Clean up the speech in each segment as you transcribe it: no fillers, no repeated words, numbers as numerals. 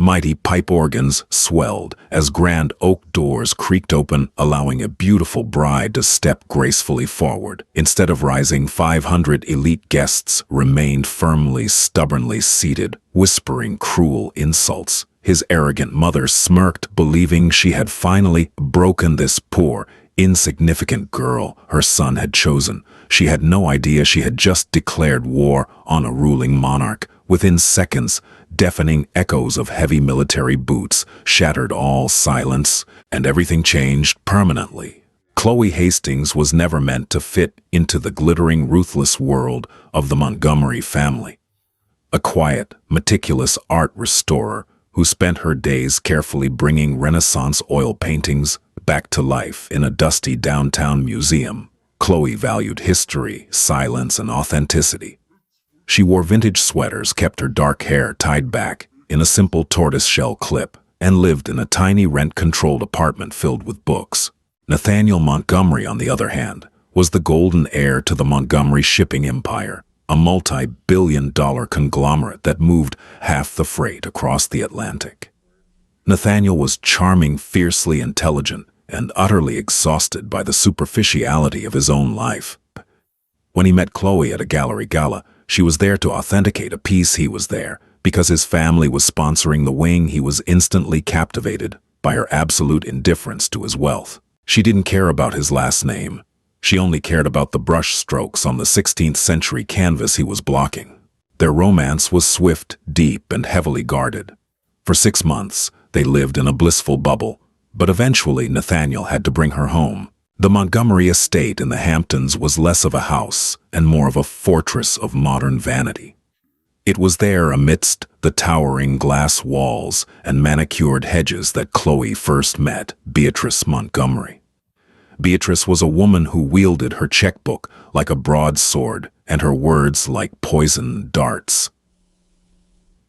Mighty pipe organs swelled as grand oak doors creaked open, allowing a beautiful bride to step gracefully forward. Instead of rising, 500 elite guests remained firmly, stubbornly seated, whispering cruel insults. His arrogant mother smirked, believing she had finally broken this poor, insignificant girl her son had chosen. She had no idea she had just declared war on a ruling monarch. Within seconds, deafening echoes of heavy military boots shattered all silence, and everything changed permanently. Chloe Hastings was never meant to fit into the glittering, ruthless world of the Montgomery family. A quiet, meticulous art restorer who spent her days carefully bringing Renaissance oil paintings back to life in a dusty downtown museum, Chloe valued history, silence, and authenticity. She wore vintage sweaters, kept her dark hair tied back in a simple tortoiseshell clip, and lived in a tiny rent-controlled apartment filled with books. Nathaniel Montgomery, on the other hand, was the golden heir to the Montgomery shipping empire, a multi-billion-dollar conglomerate that moved half the freight across the Atlantic. Nathaniel was charming, fiercely intelligent, and utterly exhausted by the superficiality of his own life. When he met Chloe at a gallery gala, she was there to authenticate a piece. He was there because his family was sponsoring the wing. He was instantly captivated by her absolute indifference to his wealth. She didn't care about his last name. She only cared about the brush strokes on the 16th century canvas he was blocking. Their romance was swift, deep, and heavily guarded. For 6 months, they lived in a blissful bubble, but eventually Nathaniel had to bring her home. The Montgomery estate in the Hamptons was less of a house and more of a fortress of modern vanity. It was there, amidst the towering glass walls and manicured hedges, that Chloe first met Beatrice Montgomery. Beatrice was a woman who wielded her checkbook like a broadsword and her words like poisoned darts.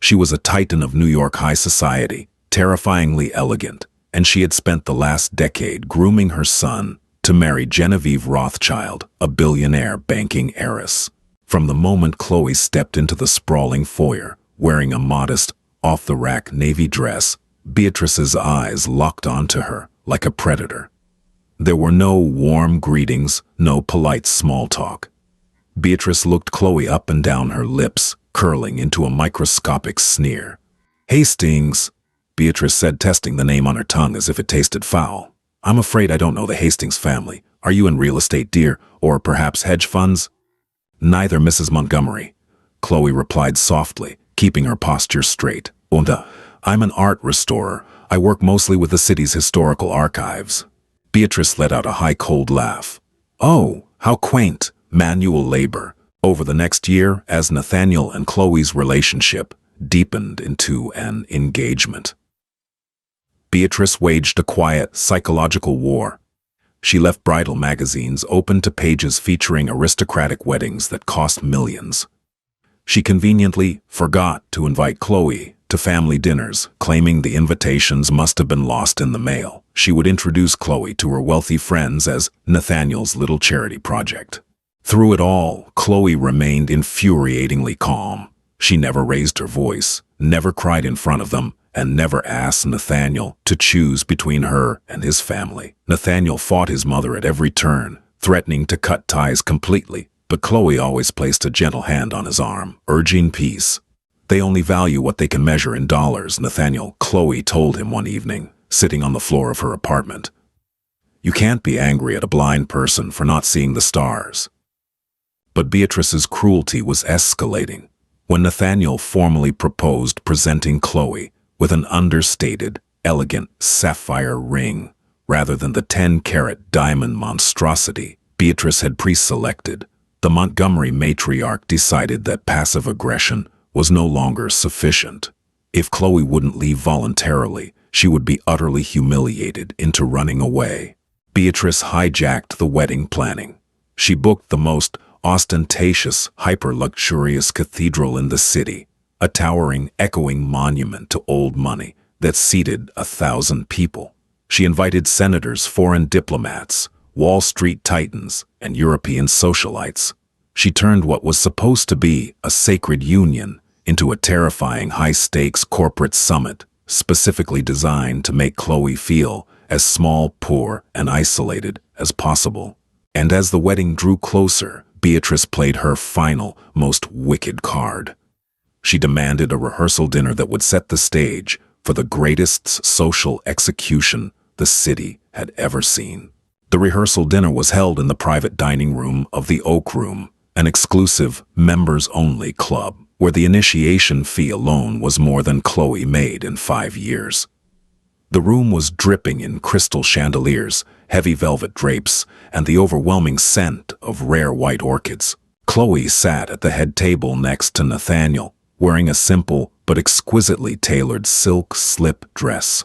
She was a titan of New York high society, terrifyingly elegant, and she had spent the last decade grooming her son to marry Genevieve Rothschild, a billionaire banking heiress. From the moment Chloe stepped into the sprawling foyer, wearing a modest, off-the-rack navy dress, Beatrice's eyes locked onto her like a predator. There were no warm greetings, no polite small talk. Beatrice looked Chloe up and down, her lips curling into a microscopic sneer. "Hastings," Beatrice said, testing the name on her tongue as if it tasted foul. "I'm afraid I don't know the Hastings family. Are you in real estate, dear, or perhaps hedge funds?" "Neither, Mrs. Montgomery," Chloe replied softly, keeping her posture straight. "I'm an art restorer. I work mostly with the city's historical archives." Beatrice let out a high, cold laugh. "Oh, how quaint. Manual labor." Over the next year, as Nathaniel and Chloe's relationship deepened into an engagement, Beatrice waged a quiet, psychological war. She left bridal magazines open to pages featuring aristocratic weddings that cost millions. She conveniently forgot to invite Chloe to family dinners, claiming the invitations must have been lost in the mail. She would introduce Chloe to her wealthy friends as Nathaniel's little charity project. Through it all, Chloe remained infuriatingly calm. She never raised her voice, never cried in front of them, and never asked Nathaniel to choose between her and his family. Nathaniel fought his mother at every turn, threatening to cut ties completely, but Chloe always placed a gentle hand on his arm, urging peace. "They only value what they can measure in dollars," Nathaniel, Chloe told him one evening, sitting on the floor of her apartment. "You can't be angry at a blind person for not seeing the stars." But Beatrice's cruelty was escalating. When Nathaniel formally proposed presenting Chloe with an understated, elegant sapphire ring rather than the 10-carat diamond monstrosity Beatrice had pre-selected, the Montgomery matriarch decided that passive aggression was no longer sufficient. If Chloe wouldn't leave voluntarily, she would be utterly humiliated into running away. Beatrice hijacked the wedding planning. She booked the most ostentatious, hyper-luxurious cathedral in the city, a towering, echoing monument to old money that seated 1,000 people. She invited senators, foreign diplomats, Wall Street titans, and European socialites. She turned what was supposed to be a sacred union into a terrifying high-stakes corporate summit specifically designed to make Chloe feel as small, poor, and isolated as possible. And as the wedding drew closer, Beatrice played her final, most wicked card. She demanded a rehearsal dinner that would set the stage for the greatest social execution the city had ever seen. The rehearsal dinner was held in the private dining room of the Oak Room, an exclusive, members-only club, where the initiation fee alone was more than Chloe made in 5 years. The room was dripping in crystal chandeliers, heavy velvet drapes, and the overwhelming scent of rare white orchids. Chloe sat at the head table next to Nathaniel, wearing a simple but exquisitely tailored silk slip dress.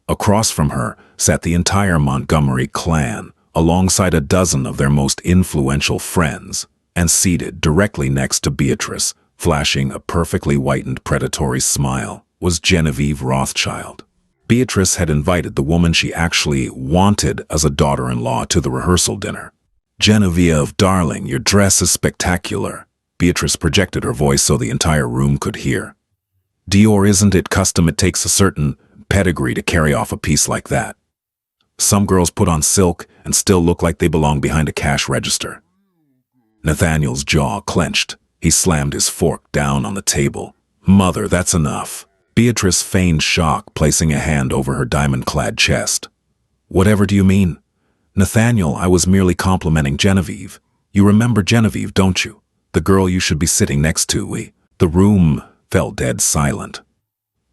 Across from her sat the entire Montgomery clan, alongside a dozen of their most influential friends, and seated directly next to Beatrice, flashing a perfectly whitened predatory smile, was Genevieve Rothschild. Beatrice had invited the woman she actually wanted as a daughter-in-law to the rehearsal dinner. "Genevieve, darling, your dress is spectacular." Beatrice projected her voice so the entire room could hear. "Dior, isn't it custom? It takes a certain pedigree to carry off a piece like that. Some girls put on silk and still look like they belong behind a cash register." Nathaniel's jaw clenched. He slammed his fork down on the table. "Mother, that's enough." Beatrice feigned shock, placing a hand over her diamond-clad chest. "Whatever do you mean?" "Nathaniel, I was merely complimenting Genevieve. You remember Genevieve, don't you? The girl you should be sitting next to." The room fell dead silent.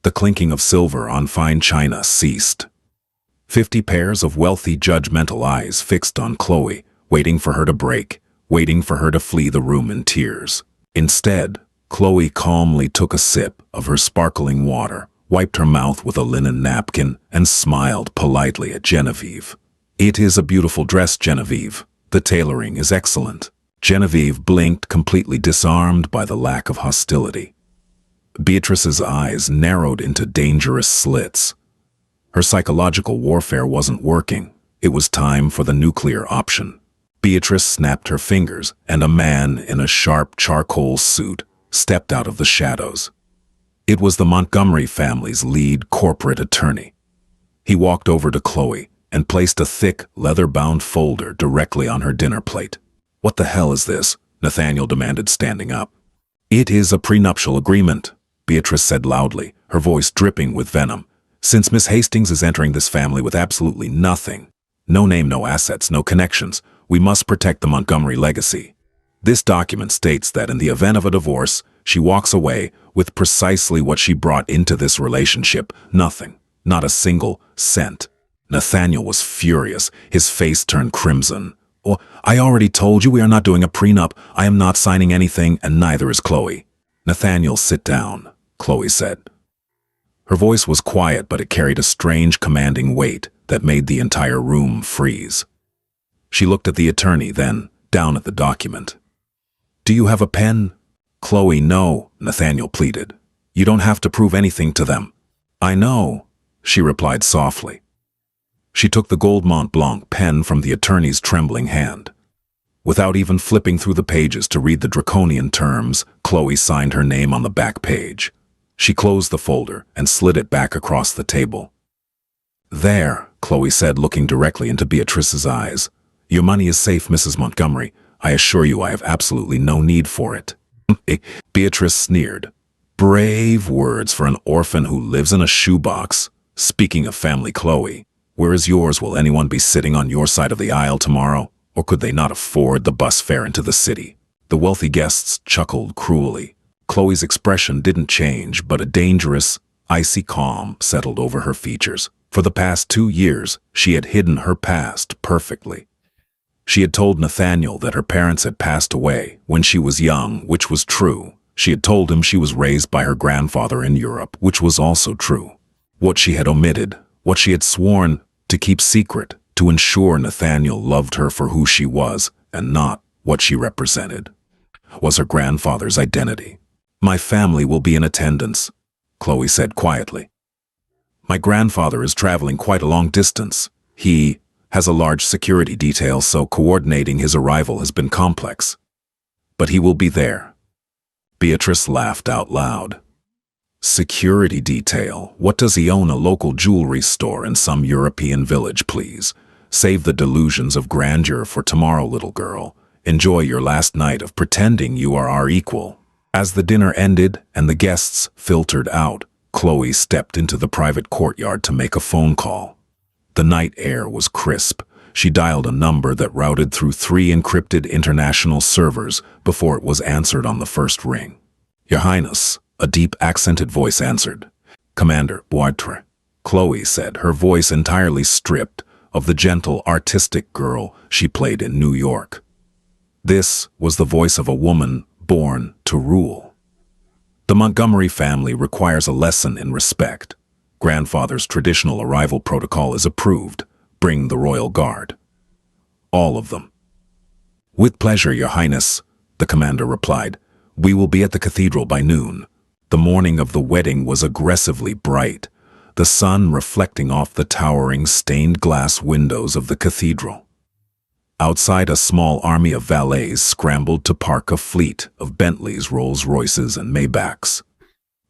The clinking of silver on fine china ceased. 50 pairs of wealthy, judgmental eyes fixed on Chloe, waiting for her to break, waiting for her to flee the room in tears. Instead, Chloe calmly took a sip of her sparkling water, wiped her mouth with a linen napkin, and smiled politely at Genevieve. "It is a beautiful dress, Genevieve. The tailoring is excellent." Genevieve blinked, completely disarmed by the lack of hostility. Beatrice's eyes narrowed into dangerous slits. Her psychological warfare wasn't working. It was time for the nuclear option. Beatrice snapped her fingers, and a man in a sharp charcoal suit stepped out of the shadows. It was the Montgomery family's lead corporate attorney. He walked over to Chloe and placed a thick, leather-bound folder directly on her dinner plate. "What the hell is this?" Nathaniel demanded, standing up. "It is a prenuptial agreement," Beatrice said loudly, her voice dripping with venom. "Since Miss Hastings is entering this family with absolutely nothing, no name, no assets, no connections, we must protect the Montgomery legacy. This document states that in the event of a divorce, she walks away with precisely what she brought into this relationship, nothing, not a single cent." Nathaniel was furious, his face turned crimson. "Oh, I already told you we are not doing a prenup. I am not signing anything, and neither is Chloe." "Nathaniel, sit down," Chloe said. Her voice was quiet, but it carried a strange, commanding weight that made the entire room freeze. She looked at the attorney, then down at the document. "Do you have a pen?" "Chloe, no," Nathaniel pleaded. "You don't have to prove anything to them." "I know," she replied softly. She took the gold Mont Blanc pen from the attorney's trembling hand. Without even flipping through the pages to read the draconian terms, Chloe signed her name on the back page. She closed the folder and slid it back across the table. "There," Chloe said, looking directly into Beatrice's eyes. "Your money is safe, Mrs. Montgomery. I assure you I have absolutely no need for it." Beatrice sneered. "Brave words for an orphan who lives in a shoebox. Speaking of family, Chloe, where is yours? Will anyone be sitting on your side of the aisle tomorrow? Or could they not afford the bus fare into the city?" The wealthy guests chuckled cruelly. Chloe's expression didn't change, but a dangerous, icy calm settled over her features. For the past 2 years, she had hidden her past perfectly. She had told Nathaniel that her parents had passed away when she was young, which was true. She had told him she was raised by her grandfather in Europe, which was also true. What she had omitted, what she had sworn to keep secret, to ensure Nathaniel loved her for who she was and not what she represented, was her grandfather's identity. "My family will be in attendance," Chloe said quietly. "My grandfather is traveling quite a long distance. He has a large security detail, so coordinating his arrival has been complex. But he will be there." Beatrice laughed out loud. Security detail. What does he own? A local jewelry store in some European village, please. Save the delusions of grandeur for tomorrow, little girl. Enjoy your last night of pretending you are our equal. As the dinner ended and the guests filtered out, Chloe stepped into the private courtyard to make a phone call. The night air was crisp. She dialed a number that routed through 3 encrypted international servers before it was answered on the first ring. Your Highness, a deep accented voice answered. Commander Boitre, Chloe said, her voice entirely stripped of the gentle, artistic girl she played in New York. This was the voice of a woman born to rule. The Montgomery family requires a lesson in respect. Grandfather's traditional arrival protocol is approved. Bring the royal guard. All of them. With pleasure, Your Highness, the commander replied. We will be at the cathedral by noon. The morning of the wedding was aggressively bright, the sun reflecting off the towering stained glass windows of the cathedral. Outside, a small army of valets scrambled to park a fleet of Bentleys, Rolls-Royces, and Maybachs.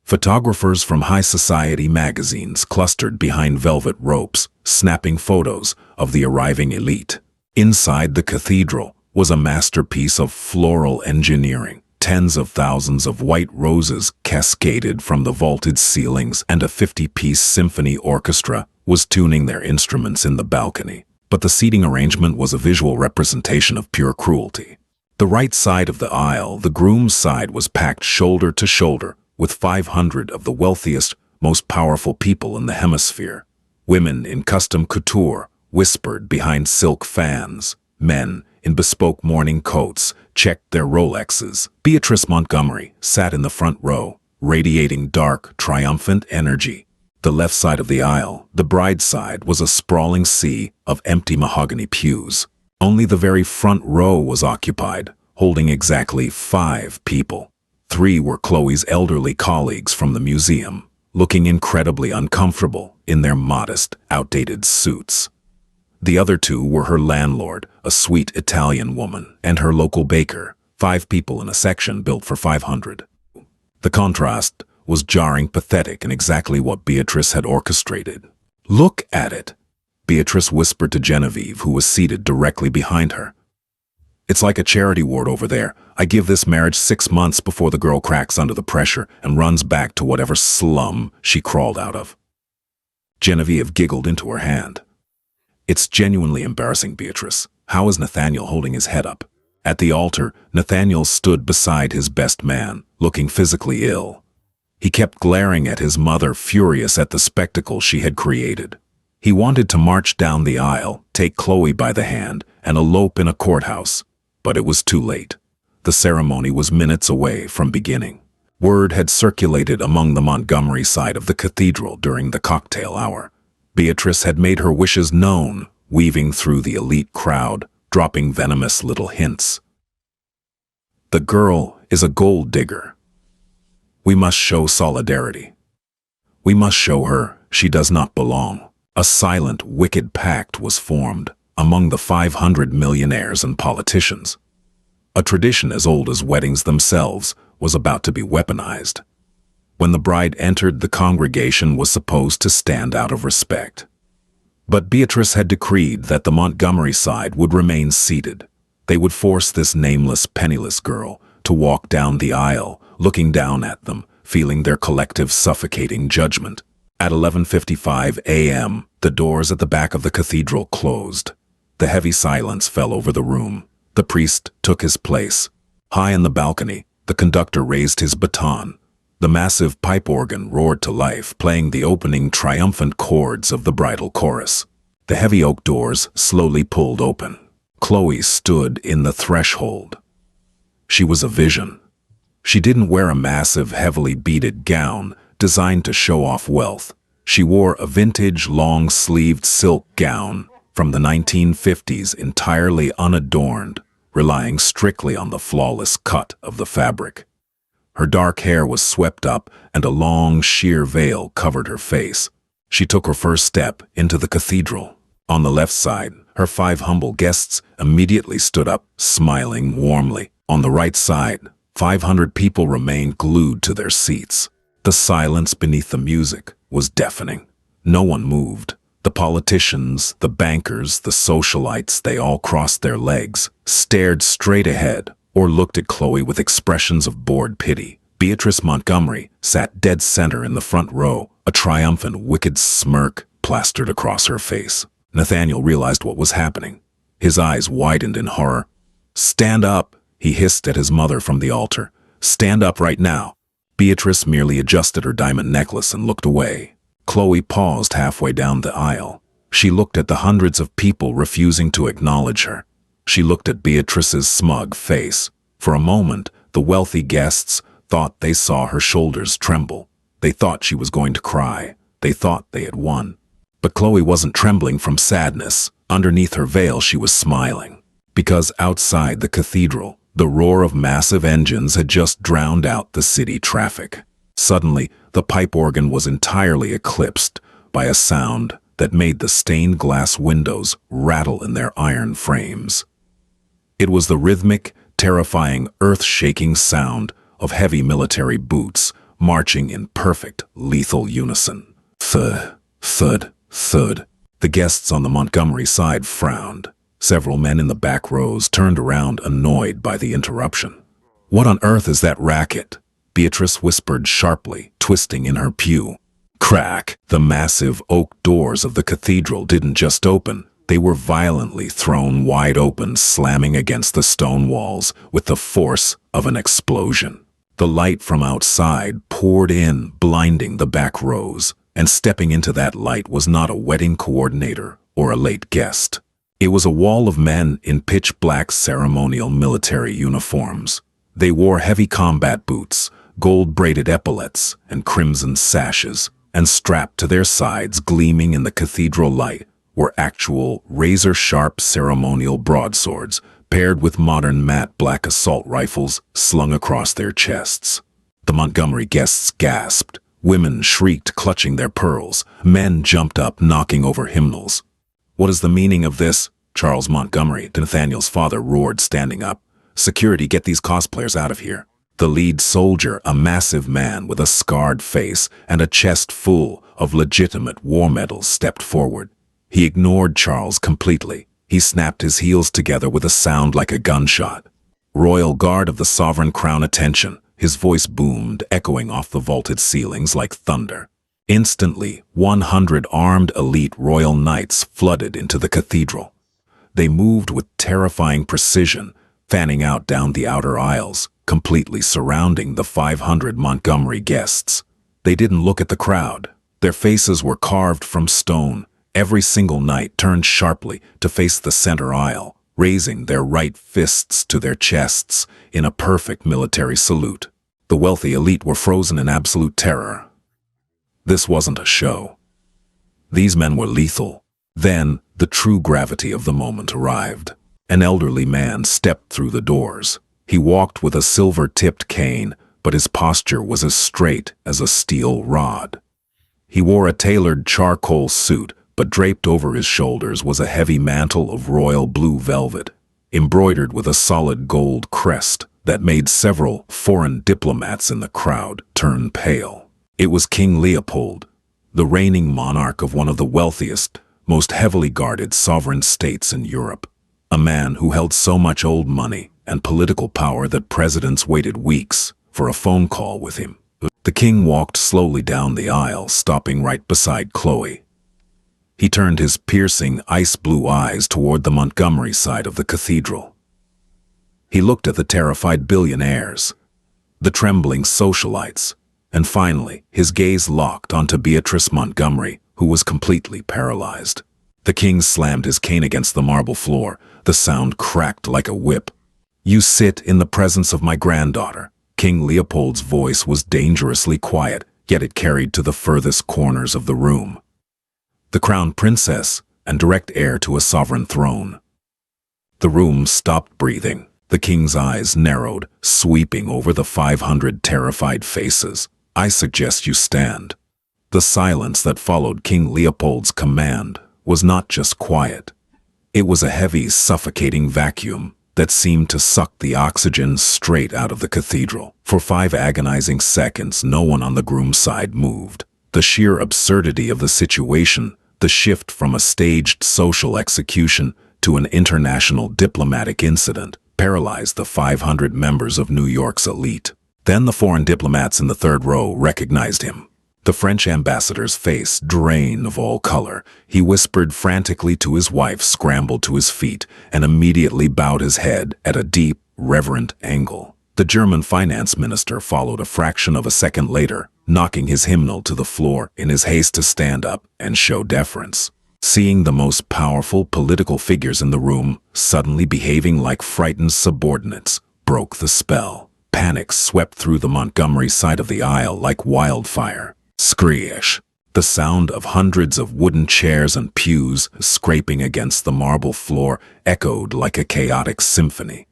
Photographers from high society magazines clustered behind velvet ropes, snapping photos of the arriving elite. Inside the cathedral was a masterpiece of floral engineering. Tens of thousands of white roses cascaded from the vaulted ceilings, and a 50-piece symphony orchestra was tuning their instruments in the balcony. But the seating arrangement was a visual representation of pure cruelty. The right side of the aisle, the groom's side, was packed shoulder to shoulder with 500 of the wealthiest, most powerful people in the hemisphere. Women in custom couture whispered behind silk fans. Men in bespoke morning coats checked their Rolexes. Beatrice Montgomery sat in the front row, radiating dark, triumphant energy. The left side of the aisle, the bride's side, was a sprawling sea of empty mahogany pews. Only the very front row was occupied, holding exactly 5 people. 3 were Chloe's elderly colleagues from the museum, looking incredibly uncomfortable in their modest, outdated suits. The other 2 were her landlord, a sweet Italian woman, and her local baker, 5 people in a section built for 500. The contrast was jarring, pathetic, and exactly what Beatrice had orchestrated. Look at it, Beatrice whispered to Genevieve, who was seated directly behind her. It's like a charity ward over there. I give this marriage 6 months before the girl cracks under the pressure and runs back to whatever slum she crawled out of. Genevieve giggled into her hand. It's genuinely embarrassing, Beatrice. How is Nathaniel holding his head up? At the altar, Nathaniel stood beside his best man, looking physically ill. He kept glaring at his mother, furious at the spectacle she had created. He wanted to march down the aisle, take Chloe by the hand, and elope in a courthouse. But it was too late. The ceremony was minutes away from beginning. Word had circulated among the Montgomery side of the cathedral during the cocktail hour. Beatrice had made her wishes known, weaving through the elite crowd, dropping venomous little hints. The girl is a gold digger. We must show solidarity. We must show her she does not belong. A silent, wicked pact was formed among the 500 millionaires and politicians. A tradition as old as weddings themselves was about to be weaponized. When the bride entered, the congregation was supposed to stand out of respect. But Beatrice had decreed that the Montgomery side would remain seated. They would force this nameless, penniless girl to walk down the aisle, looking down at them, feeling their collective suffocating judgment. At 11:55 a.m., the doors at the back of the cathedral closed. The heavy silence fell over the room. The priest took his place. High in the balcony, the conductor raised his baton. The massive pipe organ roared to life, playing the opening triumphant chords of the bridal chorus. The heavy oak doors slowly pulled open. Chloe stood in the threshold. She was a vision. She didn't wear a massive, heavily beaded gown designed to show off wealth. She wore a vintage, long-sleeved silk gown from the 1950s, entirely unadorned, relying strictly on the flawless cut of the fabric. Her dark hair was swept up, and a long, sheer veil covered her face. She took her first step into the cathedral. On the left side, her 5 humble guests immediately stood up, smiling warmly. On the right side, 500 people remained glued to their seats. The silence beneath the music was deafening. No one moved. The politicians, the bankers, the socialites, they all crossed their legs, stared straight ahead, or looked at Chloe with expressions of bored pity. Beatrice Montgomery sat dead center in the front row, a triumphant, wicked smirk plastered across her face. Nathaniel realized what was happening. His eyes widened in horror. "Stand up," he hissed at his mother from the altar. "Stand up right now." Beatrice merely adjusted her diamond necklace and looked away. Chloe paused halfway down the aisle. She looked at the hundreds of people refusing to acknowledge her. She looked at Beatrice's smug face. For a moment, the wealthy guests thought they saw her shoulders tremble. They thought she was going to cry. They thought they had won. But Chloe wasn't trembling from sadness. Underneath her veil, she was smiling. Because outside the cathedral, the roar of massive engines had just drowned out the city traffic. Suddenly, the pipe organ was entirely eclipsed by a sound that made the stained glass windows rattle in their iron frames. It was the rhythmic, terrifying, earth-shaking sound of heavy military boots marching in perfect, lethal unison. Thud, thud, thud. The guests on the Montgomery side frowned. Several men in the back rows turned around, annoyed by the interruption. "What on earth is that racket?" Beatrice whispered sharply, twisting in her pew. Crack! The massive oak doors of the cathedral didn't just open. They were violently thrown wide open, slamming against the stone walls with the force of an explosion. The light from outside poured in, blinding the back rows, and stepping into that light was not a wedding coordinator or a late guest. It was a wall of men in pitch-black ceremonial military uniforms. They wore heavy combat boots, gold-braided epaulets, and crimson sashes, and strapped to their sides, gleaming in the cathedral light, were actual razor-sharp ceremonial broadswords, paired with modern matte black assault rifles slung across their chests. The Montgomery guests gasped. Women shrieked, clutching their pearls. Men jumped up, knocking over hymnals. "What is the meaning of this?" Charles Montgomery, Nathaniel's father, roared, standing up. "Security, get these cosplayers out of here." The lead soldier, a massive man with a scarred face and a chest full of legitimate war medals, stepped forward. He ignored Charles completely. He snapped his heels together with a sound like a gunshot. "Royal Guard of the Sovereign Crown, attention!" His voice boomed, echoing off the vaulted ceilings like thunder. Instantly, 100 armed elite royal knights flooded into the cathedral. They moved with terrifying precision, fanning out down the outer aisles, completely surrounding the 500 Montgomery guests. They didn't look at the crowd. Their faces were carved from stone. Every single knight turned sharply to face the center aisle, raising their right fists to their chests in a perfect military salute. The wealthy elite were frozen in absolute terror. This wasn't a show. These men were lethal. Then, the true gravity of the moment arrived. An elderly man stepped through the doors. He walked with a silver-tipped cane, but his posture was as straight as a steel rod. He wore a tailored charcoal suit, but draped over his shoulders was a heavy mantle of royal blue velvet, embroidered with a solid gold crest that made several foreign diplomats in the crowd turn pale. It was King Leopold, the reigning monarch of one of the wealthiest, most heavily guarded sovereign states in Europe. A man who held so much old money and political power that presidents waited weeks for a phone call with him. The king walked slowly down the aisle, stopping right beside Chloe. He turned his piercing, ice-blue eyes toward the Montgomery side of the cathedral. He looked at the terrified billionaires, the trembling socialites, and finally, his gaze locked onto Beatrice Montgomery, who was completely paralyzed. The king slammed his cane against the marble floor. The sound cracked like a whip. "You sit in the presence of my granddaughter." King Leopold's voice was dangerously quiet, yet it carried to the furthest corners of the room. The crown princess and direct heir to a sovereign throne. The room stopped breathing. The king's eyes narrowed, sweeping over the 500 terrified faces. "I suggest you stand." The silence that followed King Leopold's command was not just quiet. It was a heavy, suffocating vacuum. that seemed to suck the oxygen straight out of the cathedral. For 5 agonizing seconds, no one on the groom's side moved. The sheer absurdity of the situation, the shift from a staged social execution to an international diplomatic incident, paralyzed the 500 members of New York's elite. Then the foreign diplomats in the third row recognized him. The French ambassador's face drained of all color. He whispered frantically to his wife, scrambled to his feet, and immediately bowed his head at a deep, reverent angle. The German finance minister followed a fraction of a second later, knocking his hymnal to the floor in his haste to stand up and show deference. Seeing the most powerful political figures in the room suddenly behaving like frightened subordinates broke the spell. Panic swept through the Montgomery side of the aisle like wildfire. Screesh. The sound of hundreds of wooden chairs and pews scraping against the marble floor echoed like a chaotic symphony.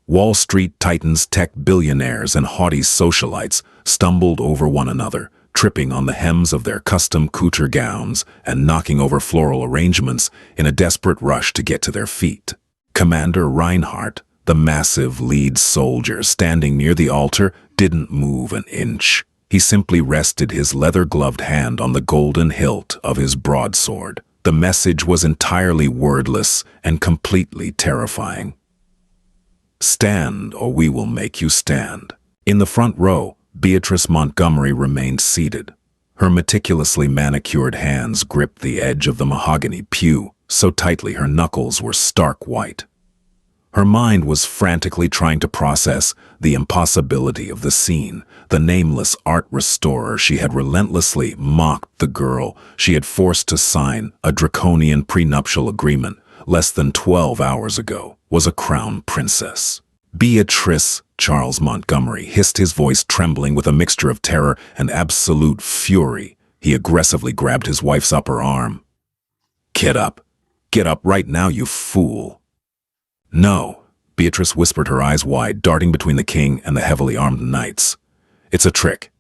Wall Street titans, tech billionaires, and haughty socialites stumbled over one another, tripping on the hems of their custom couture gowns and knocking over floral arrangements in a desperate rush to get to their feet. Commander Reinhardt, the massive lead soldier standing near the altar, didn't move an inch. He simply rested his leather-gloved hand on the golden hilt of his broadsword. The message was entirely wordless and completely terrifying. "Stand, or we will make you stand." In the front row, Beatrice Montgomery remained seated. Her meticulously manicured hands gripped the edge of the mahogany pew so tightly her knuckles were stark white. Her mind was frantically trying to process the impossibility of the scene. The nameless art restorer she had relentlessly mocked, the girl she had forced to sign a draconian prenuptial agreement less than 12 hours ago, was a crown princess. "Beatrice," Charles Montgomery hissed, his voice trembling with a mixture of terror and absolute fury. He aggressively grabbed his wife's upper arm. Get up right now, you fool." "No," Beatrice whispered, her eyes wide, darting between the king and the heavily armed knights. "It's a trick.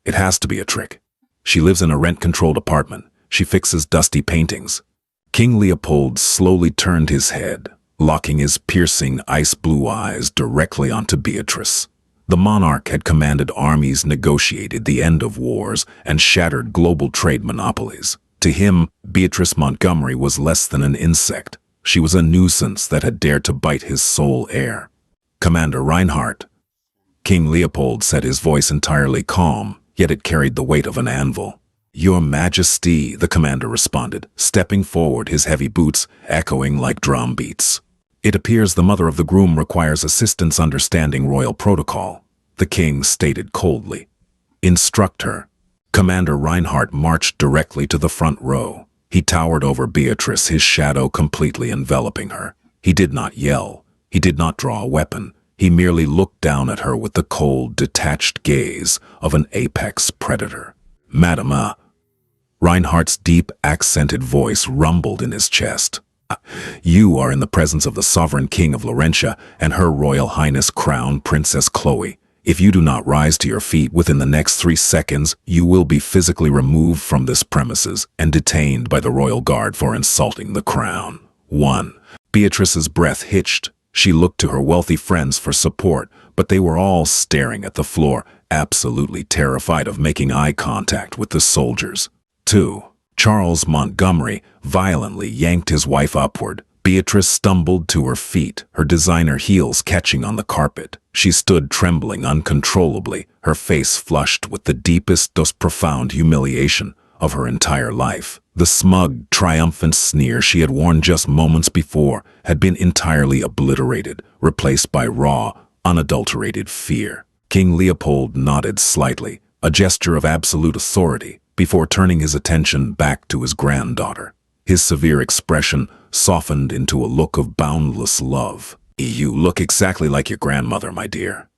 It has to be a trick. She lives in a rent-controlled apartment. She fixes dusty paintings." King Leopold slowly turned his head, locking his piercing ice-blue eyes directly onto Beatrice. The monarch had commanded armies, negotiated the end of wars, and shattered global trade monopolies. To him, Beatrice Montgomery was less than an insect. She was a nuisance that had dared to bite his sole heir. "Commander Reinhardt." King Leopold said, his voice entirely calm, yet it carried the weight of an anvil. "Your Majesty," the commander responded, stepping forward, his heavy boots echoing like drum beats. "It appears the mother of the groom requires assistance understanding royal protocol," the king stated coldly. "Instruct her." Commander Reinhardt marched directly to the front row. He towered over Beatrice, his shadow completely enveloping her. He did not yell. He did not draw a weapon. He merely looked down at her with the cold, detached gaze of an apex predator. "Madame," Reinhardt's deep, accented voice rumbled in his chest. "You are in the presence of the sovereign king of Laurentia and Her Royal Highness Crown Princess Chloe. If you do not rise to your feet within the next 3 seconds, you will be physically removed from this premises and detained by the royal guard for insulting the crown." 1. Beatrice's breath hitched. She looked to her wealthy friends for support, but they were all staring at the floor, absolutely terrified of making eye contact with the soldiers. 2. Charles Montgomery violently yanked his wife upward. Beatrice stumbled to her feet, her designer heels catching on the carpet. She stood trembling uncontrollably, her face flushed with the deepest, most profound humiliation of her entire life. The smug, triumphant sneer she had worn just moments before had been entirely obliterated, replaced by raw, unadulterated fear. King Leopold nodded slightly, a gesture of absolute authority, before turning his attention back to his granddaughter. His severe expression softened into a look of boundless love. "You look exactly like your grandmother, my dear,"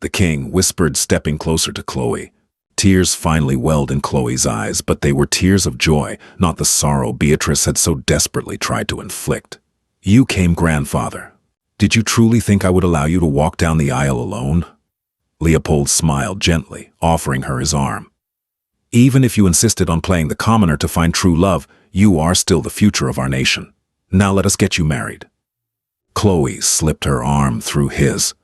the king whispered, stepping closer to Chloe. Tears finally welled in Chloe's eyes, but they were tears of joy, not the sorrow Beatrice had so desperately tried to inflict. "You came, grandfather. Did you truly think I would allow you to walk down the aisle alone?" Leopold smiled gently, offering her his arm. "Even if you insisted on playing the commoner to find true love, you are still the future of our nation. Now let us get you married." Chloe slipped her arm through his.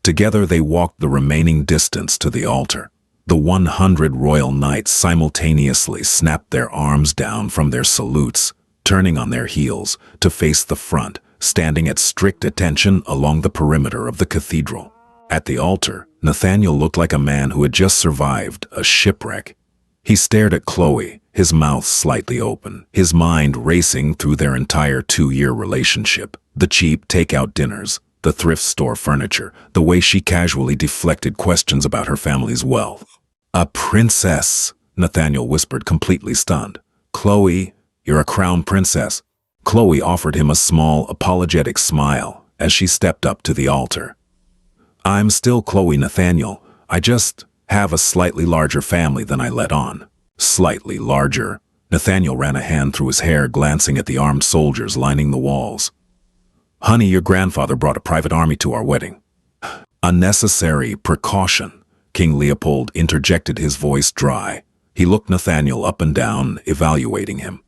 Together they walked the remaining distance to the altar. The 100 royal knights simultaneously snapped their arms down from their salutes, turning on their heels to face the front, standing at strict attention along the perimeter of the cathedral. At the altar, Nathaniel looked like a man who had just survived a shipwreck. He stared at Chloe, his mouth slightly open, his mind racing through their entire 2-year relationship. The cheap takeout dinners, the thrift store furniture, the way she casually deflected questions about her family's wealth. "A princess," Nathaniel whispered, completely stunned. "Chloe, you're a crown princess." Chloe offered him a small, apologetic smile as she stepped up to the altar. "I'm still Chloe, Nathaniel. I just have a slightly larger family than I let on." Slightly larger. Nathaniel ran a hand through his hair, glancing at the armed soldiers lining the walls. "Honey, your grandfather brought a private army to our wedding." "Unnecessary precaution," King Leopold interjected, his voice dry. He looked Nathaniel up and down, evaluating him.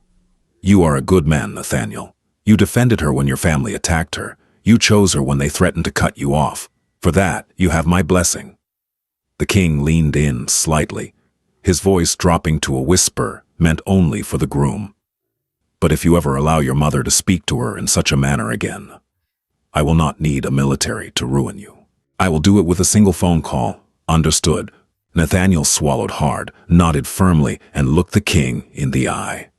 "You are a good man, Nathaniel. You defended her when your family attacked her. You chose her when they threatened to cut you off. For that, you have my blessing." The king leaned in slightly, his voice dropping to a whisper meant only for the groom. "But if you ever allow your mother to speak to her in such a manner again, I will not need a military to ruin you. I will do it with a single phone call. Understood?" Nathaniel swallowed hard, nodded firmly, and looked the king in the eye.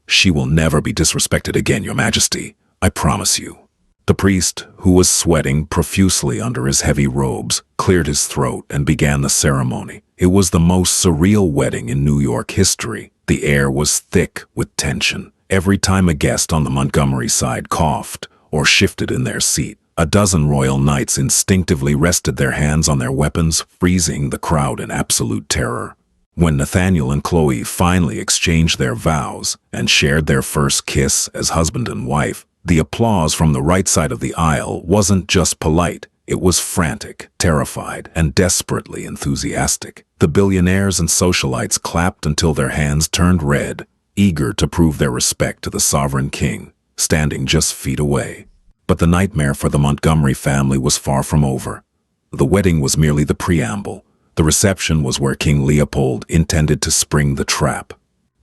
"She will never be disrespected again, your majesty. I promise you." The priest, who was sweating profusely under his heavy robes, cleared his throat and began the ceremony. It was the most surreal wedding in New York history. The air was thick with tension. Every time a guest on the Montgomery side coughed or shifted in their seat, a dozen royal knights instinctively rested their hands on their weapons, freezing the crowd in absolute terror. When Nathaniel and Chloe finally exchanged their vows and shared their first kiss as husband and wife, the applause from the right side of the aisle wasn't just polite. It was frantic, terrified, and desperately enthusiastic. The billionaires and socialites clapped until their hands turned red, eager to prove their respect to the sovereign king, standing just feet away. But the nightmare for the Montgomery family was far from over. The wedding was merely the preamble. The reception was where King Leopold intended to spring the trap.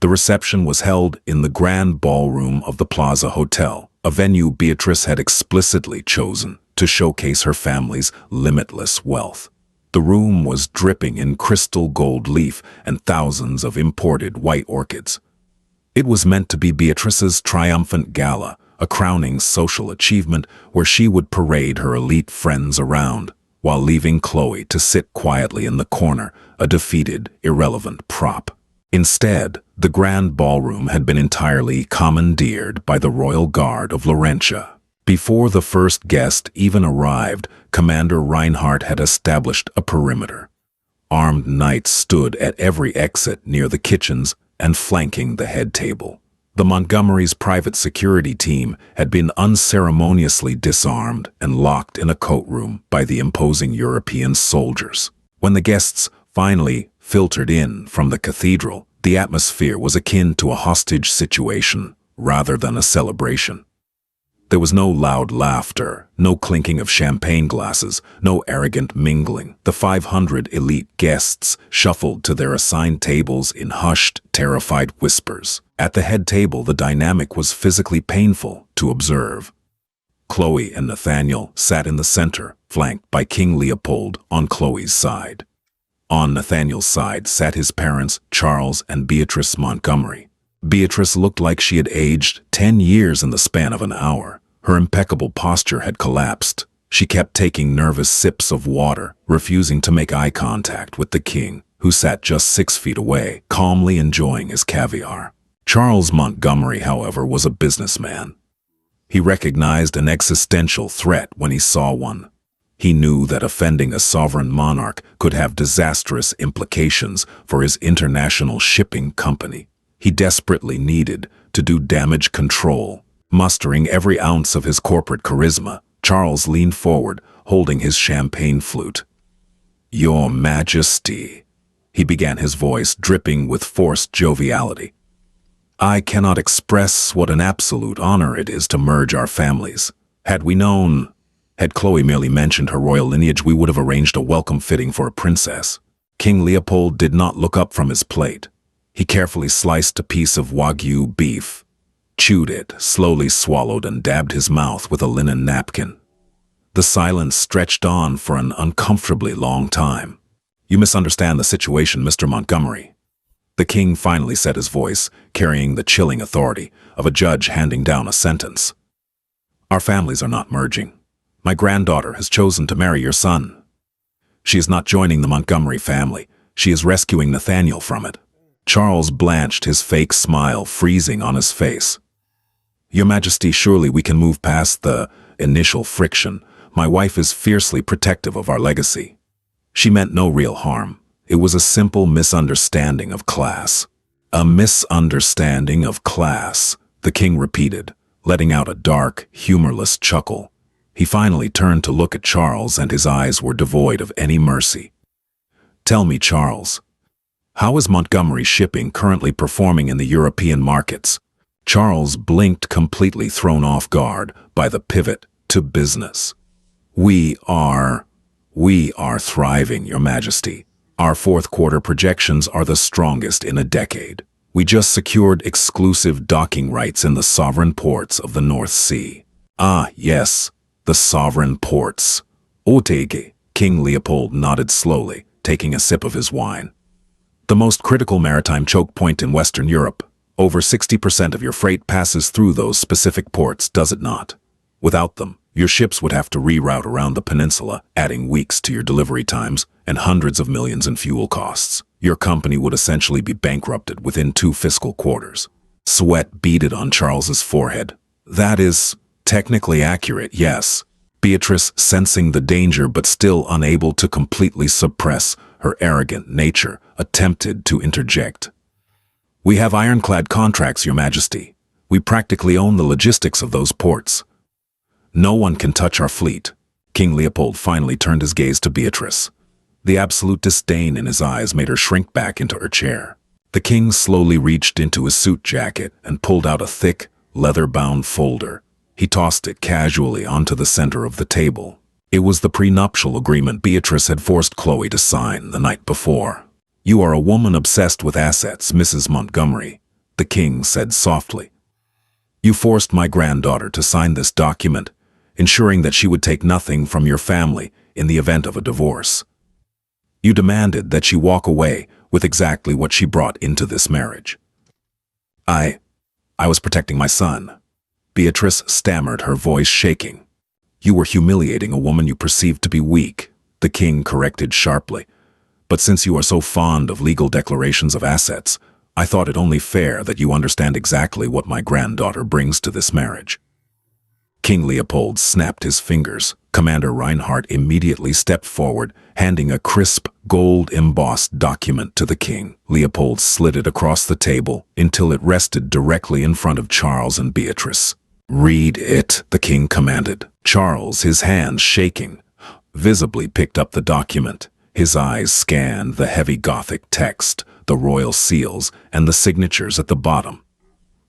The reception was held in the grand ballroom of the Plaza Hotel, a venue Beatrice had explicitly chosen to showcase her family's limitless wealth. The room was dripping in crystal gold leaf and thousands of imported white orchids. It was meant to be Beatrice's triumphant gala, a crowning social achievement where she would parade her elite friends around, while leaving Chloe to sit quietly in the corner, a defeated, irrelevant prop. Instead, the grand ballroom had been entirely commandeered by the Royal Guard of Laurentia. Before the first guest even arrived, Commander Reinhardt had established a perimeter. Armed knights stood at every exit near the kitchens and flanking the head table. The Montgomery's private security team had been unceremoniously disarmed and locked in a coat room by the imposing European soldiers. When the guests finally filtered in from the cathedral, the atmosphere was akin to a hostage situation rather than a celebration. There was no loud laughter, no clinking of champagne glasses, no arrogant mingling. The 500 elite guests shuffled to their assigned tables in hushed, terrified whispers. At the head table, the dynamic was physically painful to observe. Chloe and Nathaniel sat in the center, flanked by King Leopold on Chloe's side. On Nathaniel's side sat his parents, Charles and Beatrice Montgomery. Beatrice looked like she had aged 10 years in the span of an hour. Her impeccable posture had collapsed. She kept taking nervous sips of water, refusing to make eye contact with the king, who sat just 6 feet away, calmly enjoying his caviar. Charles Montgomery, however, was a businessman. He recognized an existential threat when he saw one. He knew that offending a sovereign monarch could have disastrous implications for his international shipping company. He desperately needed to do damage control. Mustering every ounce of his corporate charisma, Charles leaned forward, holding his champagne flute. "Your Majesty," he began, his voice dripping with forced joviality. "I cannot express what an absolute honor it is to merge our families. Had we known, had Chloe merely mentioned her royal lineage, we would have arranged a welcome fitting for a princess. King Leopold did not look up from his plate. He carefully sliced a piece of Wagyu beef, chewed it, slowly swallowed, and dabbed his mouth with a linen napkin. The silence stretched on for an uncomfortably long time. "You misunderstand the situation, Mr. Montgomery." The king finally said, his voice carrying the chilling authority of a judge handing down a sentence. "Our families are not merging. My granddaughter has chosen to marry your son. She is not joining the Montgomery family. She is rescuing Nathaniel from it." Charles blanched, his fake smile freezing on his face. "Your Majesty, surely we can move past the initial friction. My wife is fiercely protective of our legacy. She meant no real harm. It was a simple misunderstanding of class." "A misunderstanding of class," the king repeated, letting out a dark, humorless chuckle. He finally turned to look at Charles, and his eyes were devoid of any mercy. "Tell me, Charles, how is Montgomery Shipping currently performing in the European markets?" Charles blinked, completely thrown off guard by the pivot to business. We are thriving, Your Majesty. Our fourth quarter projections are the strongest in a decade. We just secured exclusive docking rights in the sovereign ports of the North Sea." "Ah, yes, the sovereign ports." "Otege." King Leopold nodded slowly, taking a sip of his wine. "The most critical maritime choke point in Western Europe. Over 60% of your freight passes through those specific ports, does it not? Without them, your ships would have to reroute around the peninsula, adding weeks to your delivery times and hundreds of millions in fuel costs. Your company would essentially be bankrupted within 2 fiscal quarters." Sweat beaded on Charles's forehead. "That is technically accurate, yes." Beatrice, sensing the danger but still unable to completely suppress her arrogant nature, attempted to interject. "We have ironclad contracts, Your Majesty. We practically own the logistics of those ports. No one can touch our fleet." King Leopold finally turned his gaze to Beatrice. The absolute disdain in his eyes made her shrink back into her chair. The king slowly reached into his suit jacket and pulled out a thick, leather-bound folder. He tossed it casually onto the center of the table. It was the prenuptial agreement Beatrice had forced Chloe to sign the night before. "You are a woman obsessed with assets, Mrs. Montgomery," the king said softly. "You forced my granddaughter to sign this document, ensuring that she would take nothing from your family in the event of a divorce. You demanded that she walk away with exactly what she brought into this marriage." I was protecting my son." Beatrice stammered, her voice shaking. "You were humiliating a woman you perceived to be weak," the king corrected sharply. "But since you are so fond of legal declarations of assets, I thought it only fair that you understand exactly what my granddaughter brings to this marriage." King Leopold snapped his fingers. Commander Reinhardt immediately stepped forward, handing a crisp, gold-embossed document to the king. Leopold slid it across the table until it rested directly in front of Charles and Beatrice. "Read it," the king commanded. Charles, his hands shaking, visibly picked up the document. His eyes scanned the heavy Gothic text, the royal seals, and the signatures at the bottom.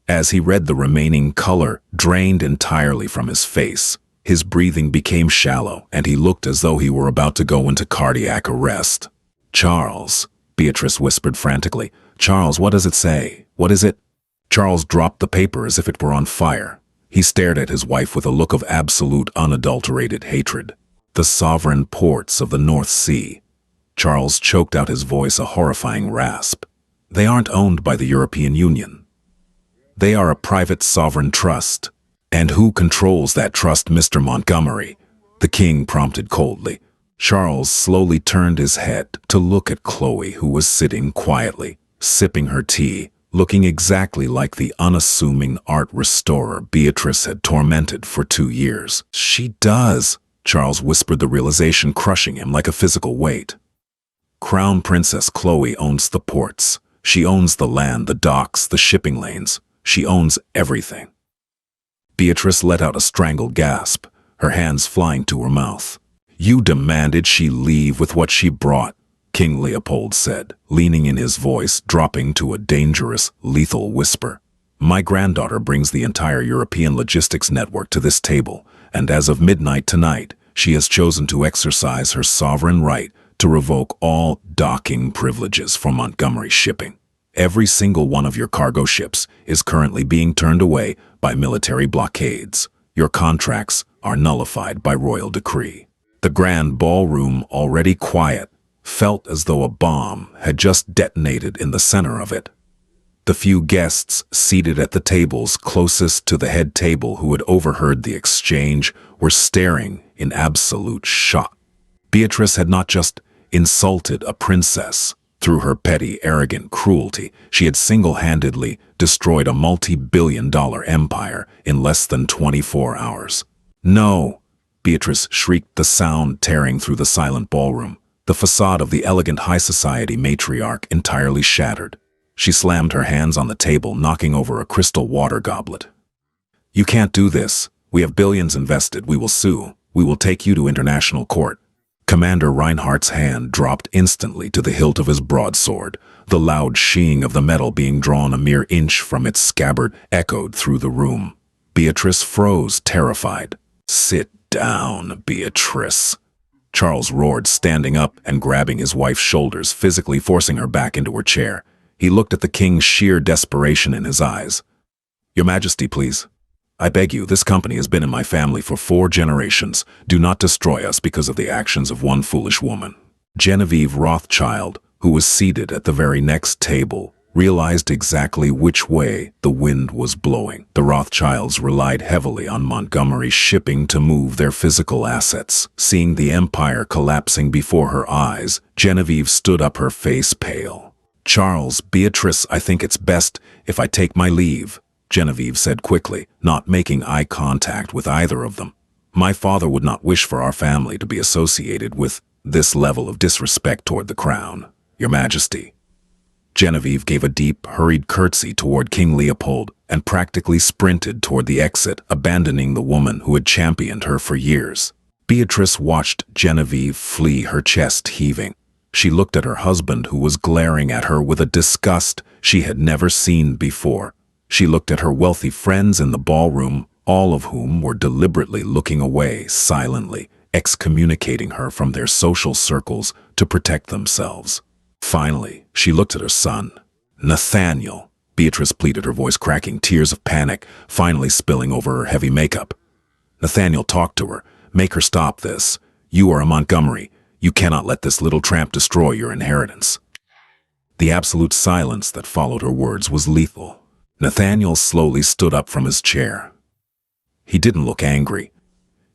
As he read, the remaining color drained entirely from his face. His breathing became shallow, and he looked as though he were about to go into cardiac arrest. "Charles," Beatrice whispered frantically. "Charles, what does it say? What is it?" Charles dropped the paper as if it were on fire. He stared at his wife with a look of absolute, unadulterated hatred. "The sovereign ports of the North Sea." Charles choked out his voice, a horrifying rasp. "They aren't owned by the European Union. They are a private sovereign trust." "And who controls that trust, Mr. Montgomery?" the king prompted coldly. Charles slowly turned his head to look at Chloe, who was sitting quietly, sipping her tea, looking exactly like the unassuming art restorer Beatrice had tormented for 2 years. "She does," Charles whispered, the realization crushing him like a physical weight. "Crown Princess Chloe owns the ports. She owns the land, the docks, the shipping lanes. She owns everything." Beatrice let out a strangled gasp, her hands flying to her mouth. "You demanded she leave with what she brought," King Leopold said, leaning in, his voice dropping to a dangerous, lethal whisper. "My granddaughter brings the entire European logistics network to this table, and as of midnight tonight, she has chosen to exercise her sovereign right to revoke all docking privileges for Montgomery shipping. Every single one of your cargo ships is currently being turned away by military blockades. Your contracts are nullified by royal decree. The grand ballroom, already quiet, felt as though a bomb had just detonated in the center of it. The few guests seated at the tables closest to the head table who had overheard the exchange were staring in absolute shock. Beatrice had not just insulted a princess. Through her petty, arrogant cruelty, she had single-handedly destroyed a multi-billion-dollar empire in less than 24 hours. "No!" Beatrice shrieked, the sound tearing through the silent ballroom. The facade of the elegant high society matriarch entirely shattered. She slammed her hands on the table, knocking over a crystal water goblet. "You can't do this. We have billions invested. We will sue. We will take you to international court." Commander Reinhardt's hand dropped instantly to the hilt of his broadsword. The loud sheeting of the metal being drawn a mere inch from its scabbard echoed through the room. Beatrice froze, terrified. "Sit down, Beatrice," Charles roared, standing up and grabbing his wife's shoulders, physically forcing her back into her chair. He looked at the king's sheer desperation in his eyes. "Your Majesty, please. I beg you, this company has been in my family for 4 generations. Do not destroy us because of the actions of one foolish woman." Genevieve Rothschild, who was seated at the very next table, realized exactly which way the wind was blowing. The Rothschilds relied heavily on Montgomery shipping to move their physical assets. Seeing the empire collapsing before her eyes, Genevieve stood up, her face pale. "Charles, Beatrice, I think it's best if I take my leave," Genevieve said quickly, not making eye contact with either of them. "My father would not wish for our family to be associated with this level of disrespect toward the crown. Your Majesty." Genevieve gave a deep, hurried curtsy toward King Leopold and practically sprinted toward the exit, abandoning the woman who had championed her for years. Beatrice watched Genevieve flee, her chest heaving. She looked at her husband, who was glaring at her with a disgust she had never seen before. She looked at her wealthy friends in the ballroom, all of whom were deliberately looking away, silently, excommunicating her from their social circles to protect themselves. Finally, she looked at her son. "Nathaniel," Beatrice pleaded, her voice cracking, tears of panic finally spilling over her heavy makeup. "Nathaniel, talk to her. Make her stop this. You are a Montgomery. You cannot let this little tramp destroy your inheritance." The absolute silence that followed her words was lethal. Nathaniel slowly stood up from his chair. He didn't look angry.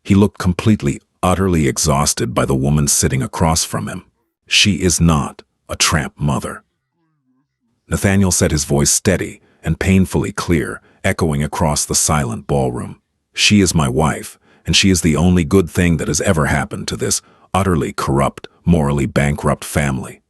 He looked completely, utterly exhausted by the woman sitting across from him. "She is not a tramp, mother." Nathaniel said, his voice steady and painfully clear, echoing across the silent ballroom. "She is my wife, and she is the only good thing that has ever happened to this utterly corrupt, morally bankrupt family."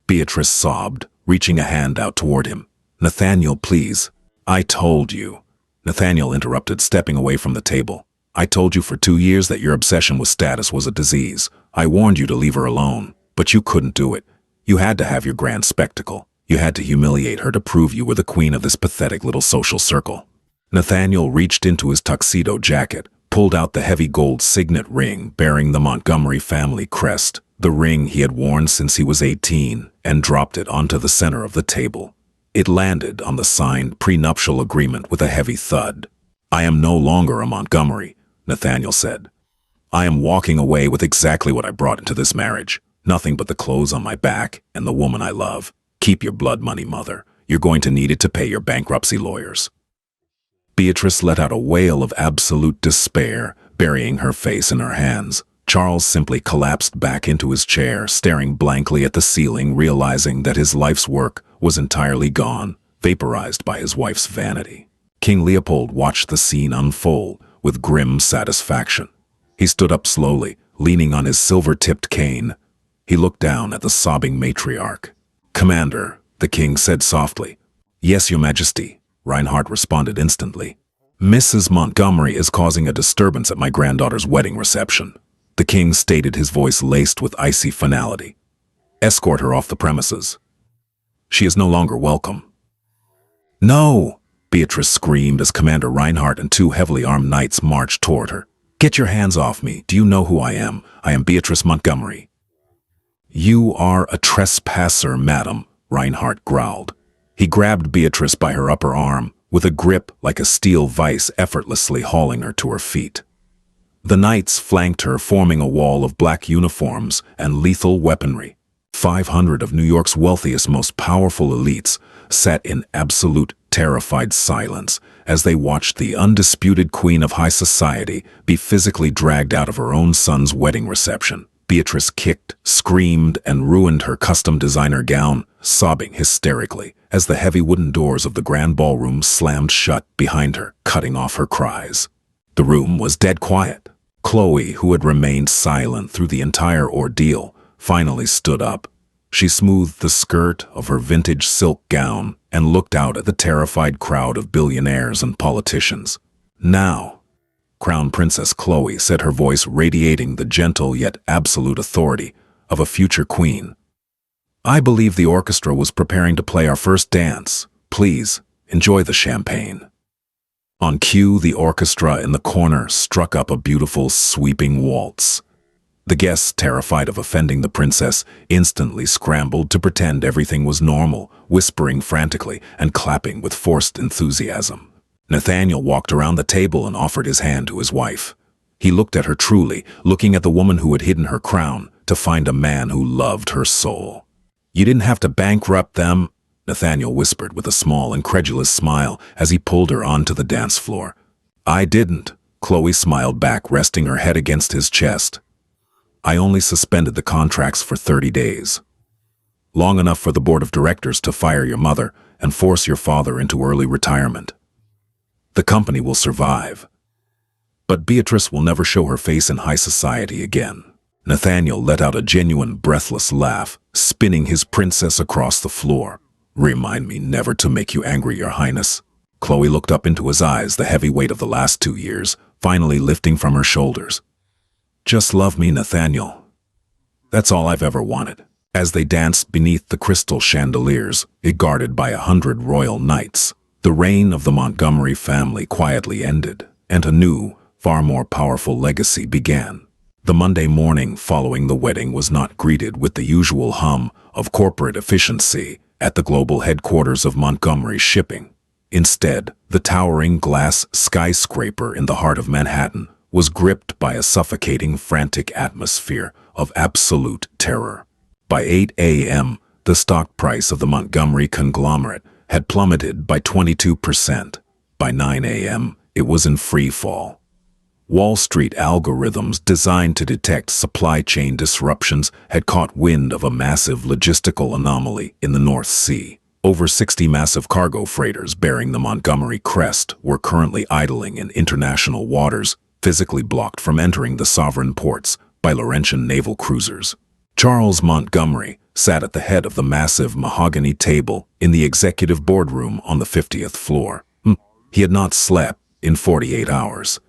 Beatrice sobbed, reaching a hand out toward him. "Nathaniel, please." "I told you," Nathaniel interrupted, stepping away from the table. "I told you for 2 years that your obsession with status was a disease. I warned you to leave her alone, but you couldn't do it. You had to have your grand spectacle. You had to humiliate her to prove you were the queen of this pathetic little social circle." Nathaniel reached into his tuxedo jacket, pulled out the heavy gold signet ring bearing the Montgomery family crest, the ring he had worn since he was 18, and dropped it onto the center of the table. It landed on the signed prenuptial agreement with a heavy thud. "I am no longer a Montgomery," Nathaniel said. "I am walking away with exactly what I brought into this marriage. Nothing but the clothes on my back and the woman I love. Keep your blood money, mother. You're going to need it to pay your bankruptcy lawyers." Beatrice let out a wail of absolute despair, burying her face in her hands. Charles simply collapsed back into his chair, staring blankly at the ceiling, realizing that his life's work was entirely gone, vaporized by his wife's vanity. King Leopold watched the scene unfold with grim satisfaction. He stood up slowly, leaning on his silver-tipped cane. He looked down at the sobbing matriarch. "Commander," the king said softly. "Yes, Your Majesty," Reinhardt responded instantly. "Mrs. Montgomery is causing a disturbance at my granddaughter's wedding reception," the king stated, his voice laced with icy finality. "Escort her off the premises. She is no longer welcome." "No!" Beatrice screamed as Commander Reinhardt and 2 heavily armed knights marched toward her. Get your hands off me. Do you know who I am? I am Beatrice Montgomery. You are a trespasser, madam, Reinhardt growled. He grabbed Beatrice by her upper arm, with a grip like a steel vice, effortlessly hauling her to her feet. The knights flanked her, forming a wall of black uniforms and lethal weaponry. 500 of New York's wealthiest, most powerful elites sat in absolute, terrified silence as they watched the undisputed queen of high society be physically dragged out of her own son's wedding reception. Beatrice kicked, screamed, and ruined her custom designer gown, sobbing hysterically as the heavy wooden doors of the grand ballroom slammed shut behind her, cutting off her cries. The room was dead quiet. Chloe, who had remained silent through the entire ordeal, finally stood up. She smoothed the skirt of her vintage silk gown and looked out at the terrified crowd of billionaires and politicians. "Now," Crown Princess Chloe said, her voice radiating the gentle yet absolute authority of a future queen. "I believe the orchestra was preparing to play our first dance. Please, enjoy the champagne." On cue, the orchestra in the corner struck up a beautiful, sweeping waltz. The guests, terrified of offending the princess, instantly scrambled to pretend everything was normal, whispering frantically and clapping with forced enthusiasm. Nathaniel walked around the table and offered his hand to his wife. He looked at her truly, looking at the woman who had hidden her crown, to find a man who loved her soul. "You didn't have to bankrupt them," Nathaniel whispered with a small, incredulous smile as he pulled her onto the dance floor. "I didn't," Chloe smiled back, resting her head against his chest. "I only suspended the contracts for 30 days. Long enough for the board of directors to fire your mother and force your father into early retirement. The company will survive. But Beatrice will never show her face in high society again." Nathaniel let out a genuine, breathless laugh, spinning his princess across the floor. "Remind me never to make you angry, Your Highness." Chloe looked up into his eyes, the heavy weight of the last 2 years finally lifting from her shoulders. "Just love me, Nathaniel. That's all I've ever wanted." As they danced beneath the crystal chandeliers, guarded by 100 royal knights, the reign of the Montgomery family quietly ended, and a new, far more powerful legacy began. The Monday morning following the wedding was not greeted with the usual hum of corporate efficiency at the global headquarters of Montgomery Shipping. Instead, the towering glass skyscraper in the heart of Manhattan was gripped by a suffocating, frantic atmosphere of absolute terror. By 8 a.m., the stock price of the Montgomery conglomerate had plummeted by 22%. By 9 a.m., it was in free fall. Wall Street algorithms designed to detect supply chain disruptions had caught wind of a massive logistical anomaly in the North Sea. Over 60 massive cargo freighters bearing the Montgomery crest were currently idling in international waters, physically blocked from entering the sovereign ports by Laurentian naval cruisers. Charles Montgomery sat at the head of the massive mahogany table in the executive boardroom on the 50th floor. He had not slept in 48 hours.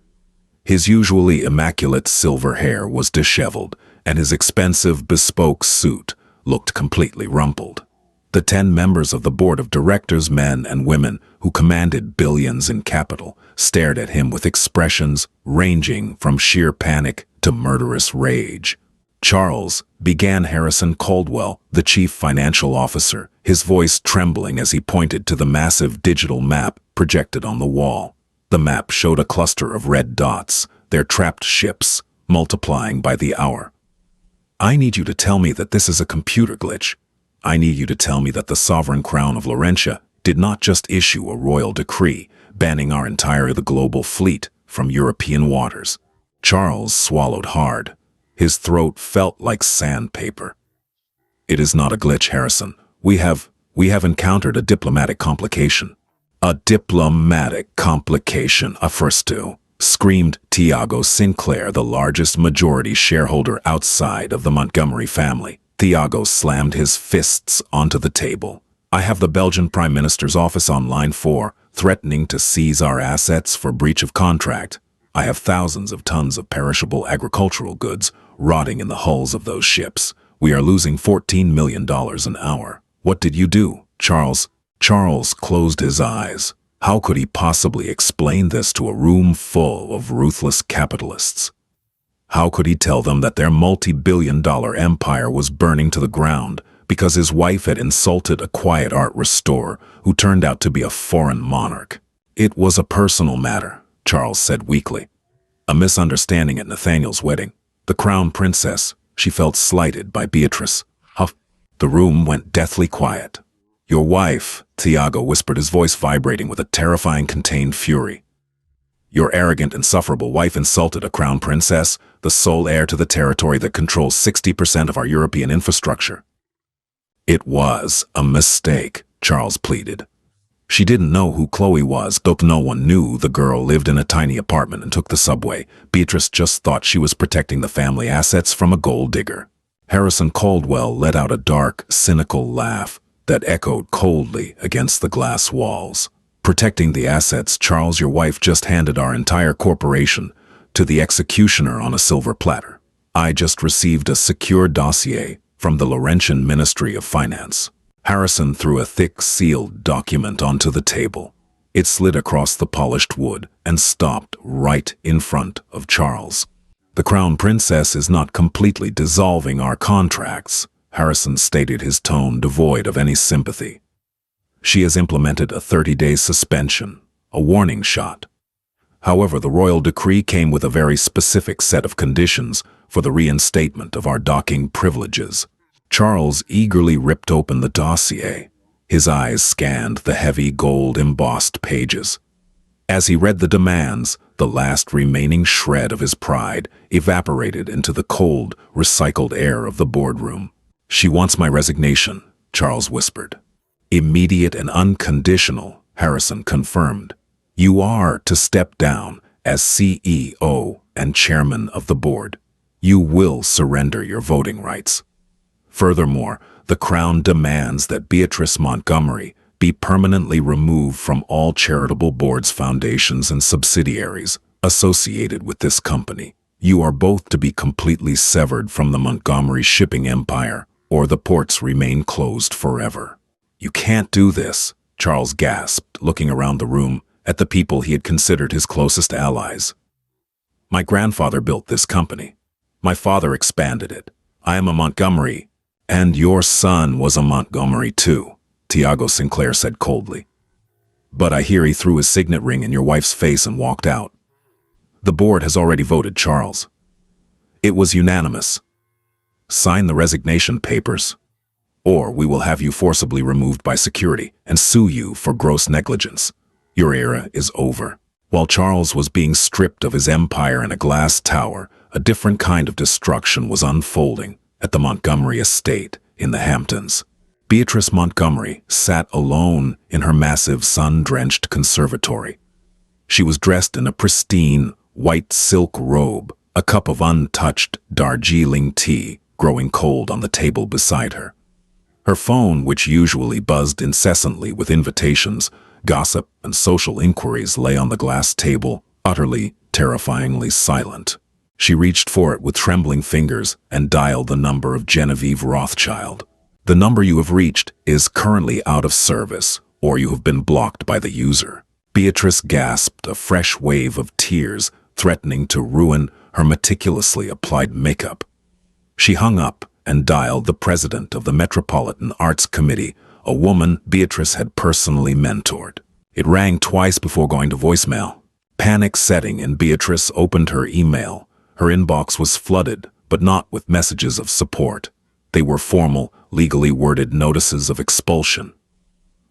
His usually immaculate silver hair was disheveled, and his expensive bespoke suit looked completely rumpled. The 10 members of the board of directors, men and women who commanded billions in capital, stared at him with expressions ranging from sheer panic to murderous rage. "Charles," began Harrison Caldwell, the chief financial officer, his voice trembling as he pointed to the massive digital map projected on the wall. The map showed a cluster of red dots, their trapped ships, multiplying by the hour. "I need you to tell me that this is a computer glitch. I need you to tell me that the sovereign crown of Laurentia did not just issue a royal decree banning our entire global fleet from European waters." Charles swallowed hard. His throat felt like sandpaper. "It is not a glitch, Harrison. We have encountered a diplomatic complication." "A diplomatic complication, a first to," screamed Tiago Sinclair, the largest majority shareholder outside of the Montgomery family. Tiago slammed his fists onto the table. "I have the Belgian Prime Minister's office on line 4, threatening to seize our assets for breach of contract. I have thousands of tons of perishable agricultural goods rotting in the hulls of those ships. We are losing $14 million an hour. What did you do, Charles?" Charles closed his eyes. How could he possibly explain this to a room full of ruthless capitalists? How could he tell them that their multi-billion-dollar empire was burning to the ground because his wife had insulted a quiet art restorer who turned out to be a foreign monarch? It was a personal matter, Charles said weakly. A misunderstanding at Nathaniel's wedding. The crown princess, she felt slighted by Beatrice. Huff. The room went deathly quiet. Your wife, Tiago whispered, his voice vibrating with a terrifying contained fury. Your arrogant, insufferable wife insulted a crown princess, the sole heir to the territory that controls 60% of our European infrastructure. It was a mistake, Charles pleaded. She didn't know who Chloe was, though no one knew the girl lived in a tiny apartment and took the subway. Beatrice just thought she was protecting the family assets from a gold digger. Harrison Caldwell let out a dark, cynical laugh that echoed coldly against the glass walls. Protecting the assets, Charles, your wife just handed our entire corporation to the executioner on a silver platter. I just received a secure dossier from the Laurentian Ministry of Finance. Harrison threw a thick, sealed document onto the table. It slid across the polished wood and stopped right in front of Charles. The Crown Princess is not completely dissolving our contracts, Harrison stated, his tone devoid of any sympathy. She has implemented a 30-day suspension, a warning shot. However, the royal decree came with a very specific set of conditions for the reinstatement of our docking privileges. Charles eagerly ripped open the dossier. His eyes scanned the heavy gold-embossed pages. As he read the demands, the last remaining shred of his pride evaporated into the cold, recycled air of the boardroom. She wants my resignation, Charles whispered. Immediate and unconditional, Harrison confirmed. You are to step down as CEO and chairman of the board. You will surrender your voting rights. Furthermore, the Crown demands that Beatrice Montgomery be permanently removed from all charitable boards, foundations, and subsidiaries associated with this company. You are both to be completely severed from the Montgomery shipping empire, or the ports remain closed forever. You can't do this, Charles gasped, looking around the room at the people he had considered his closest allies. My grandfather built this company. My father expanded it. I am a Montgomery, and your son was a Montgomery too, Tiago Sinclair said coldly. But I hear he threw his signet ring in your wife's face and walked out. The board has already voted, Charles. It was unanimous. Sign the resignation papers, or we will have you forcibly removed by security and sue you for gross negligence. Your era is over. While Charles was being stripped of his empire in a glass tower, a different kind of destruction was unfolding at the Montgomery estate in the Hamptons. Beatrice Montgomery sat alone in her massive sun-drenched conservatory. She was dressed in a pristine, white silk robe, a cup of untouched Darjeeling tea growing cold on the table beside her. Her phone, which usually buzzed incessantly with invitations, gossip, and social inquiries, lay on the glass table, utterly, terrifyingly silent. She reached for it with trembling fingers and dialed the number of Genevieve Rothschild. The number you have reached is currently out of service, or you have been blocked by the user. Beatrice gasped, a fresh wave of tears threatening to ruin her meticulously applied makeup. She hung up and dialed the president of the Metropolitan Arts Committee, a woman Beatrice had personally mentored. It rang twice before going to voicemail. Panic setting in, Beatrice opened her email. Her inbox was flooded, but not with messages of support. They were formal, legally worded notices of expulsion.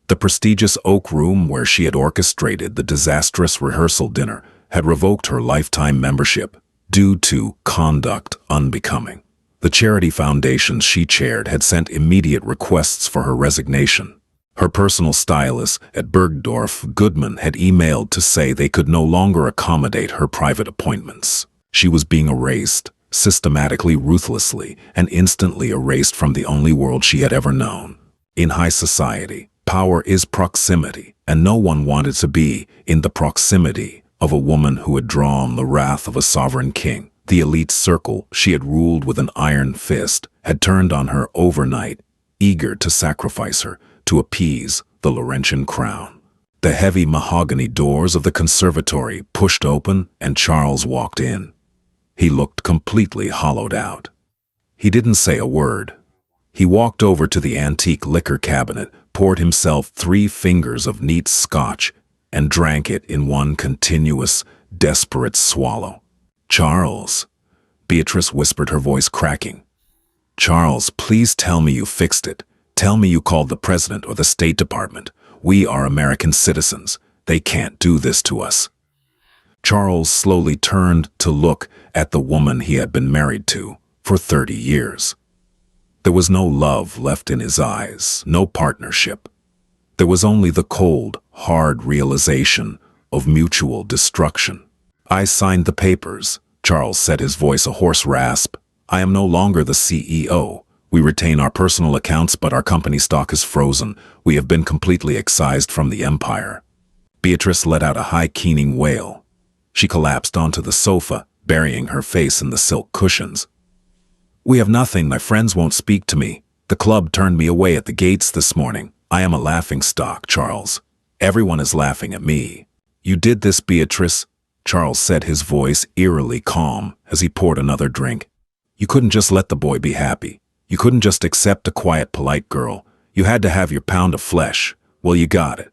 The prestigious Oak Room where she had orchestrated the disastrous rehearsal dinner had revoked her lifetime membership due to conduct unbecoming. The charity foundations she chaired had sent immediate requests for her resignation. Her personal stylist at Bergdorf Goodman had emailed to say they could no longer accommodate her private appointments. She was being erased, systematically, ruthlessly, and instantly erased from the only world she had ever known. In high society, power is proximity, and no one wanted to be in the proximity of a woman who had drawn the wrath of a sovereign king. The elite circle she had ruled with an iron fist had turned on her overnight, eager to sacrifice her to appease the Laurentian crown. The heavy mahogany doors of the conservatory pushed open and Charles walked in. He looked completely hollowed out. He didn't say a word. He walked over to the antique liquor cabinet, poured himself 3 fingers of neat scotch, and drank it in one continuous, desperate swallow. "Charles," Beatrice whispered, her voice cracking. "Charles, please tell me you fixed it. Tell me you called the president or the State Department. We are American citizens. They can't do this to us." Charles slowly turned to look at the woman he had been married to for 30 years. There was no love left in his eyes, no partnership. There was only the cold, hard realization of mutual destruction. "I signed the papers," Charles said, his voice a hoarse rasp. "I am no longer the CEO. We retain our personal accounts, but our company stock is frozen. We have been completely excised from the empire." Beatrice let out a high, keening wail. She collapsed onto the sofa, burying her face in the silk cushions. "We have nothing. My friends won't speak to me. The club turned me away at the gates this morning. I am a laughingstock, Charles. Everyone is laughing at me." "You did this, Beatrice," Charles said, his voice eerily calm as he poured another drink. "You couldn't just let the boy be happy. You couldn't just accept a quiet, polite girl. You had to have your pound of flesh. Well, you got it.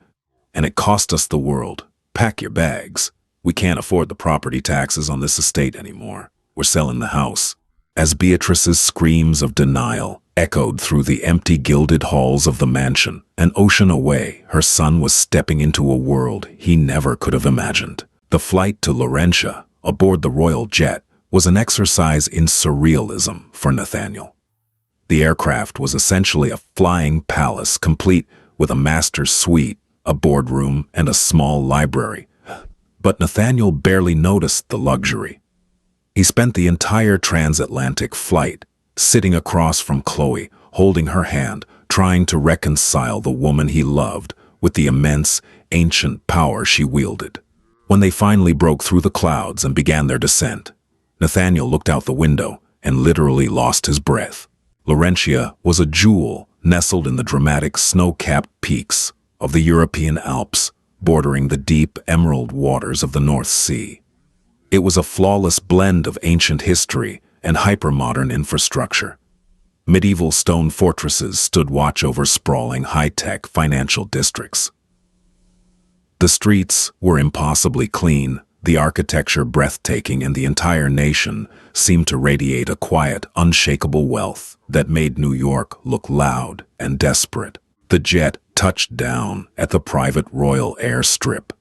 And it cost us the world. Pack your bags. We can't afford the property taxes on this estate anymore. We're selling the house." As Beatrice's screams of denial echoed through the empty gilded halls of the mansion, an ocean away, her son was stepping into a world he never could have imagined. The flight to Laurentia, aboard the royal jet, was an exercise in surrealism for Nathaniel. The aircraft was essentially a flying palace, complete with a master's suite, a boardroom, and a small library. But Nathaniel barely noticed the luxury. He spent the entire transatlantic flight sitting across from Chloe, holding her hand, trying to reconcile the woman he loved with the immense, ancient power she wielded. When they finally broke through the clouds and began their descent, Nathaniel looked out the window and literally lost his breath. Laurentia was a jewel nestled in the dramatic snow-capped peaks of the European Alps, bordering the deep emerald waters of the North Sea. It was a flawless blend of ancient history and hypermodern infrastructure. Medieval stone fortresses stood watch over sprawling high-tech financial districts. The streets were impossibly clean, the architecture breathtaking, and the entire nation seemed to radiate a quiet, unshakable wealth that made New York look loud and desperate. The jet touched down at the private royal airstrip.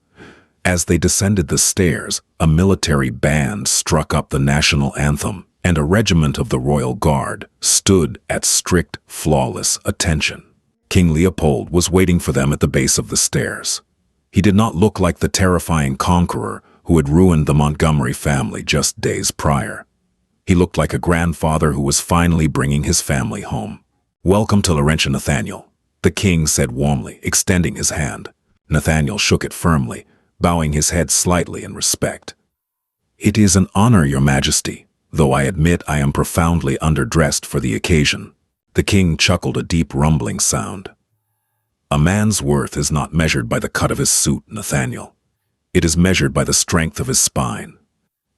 As they descended the stairs, a military band struck up the national anthem, and a regiment of the Royal Guard stood at strict, flawless attention. King Leopold was waiting for them at the base of the stairs. He did not look like the terrifying conqueror who had ruined the Montgomery family just days prior. He looked like a grandfather who was finally bringing his family home. "Welcome to Laurentia, Nathaniel," the king said warmly, extending his hand. Nathaniel shook it firmly, bowing his head slightly in respect. "It is an honor, Your Majesty, though I admit I am profoundly underdressed for the occasion." The king chuckled, a deep rumbling sound. "A man's worth is not measured by the cut of his suit, Nathaniel. It is measured by the strength of his spine.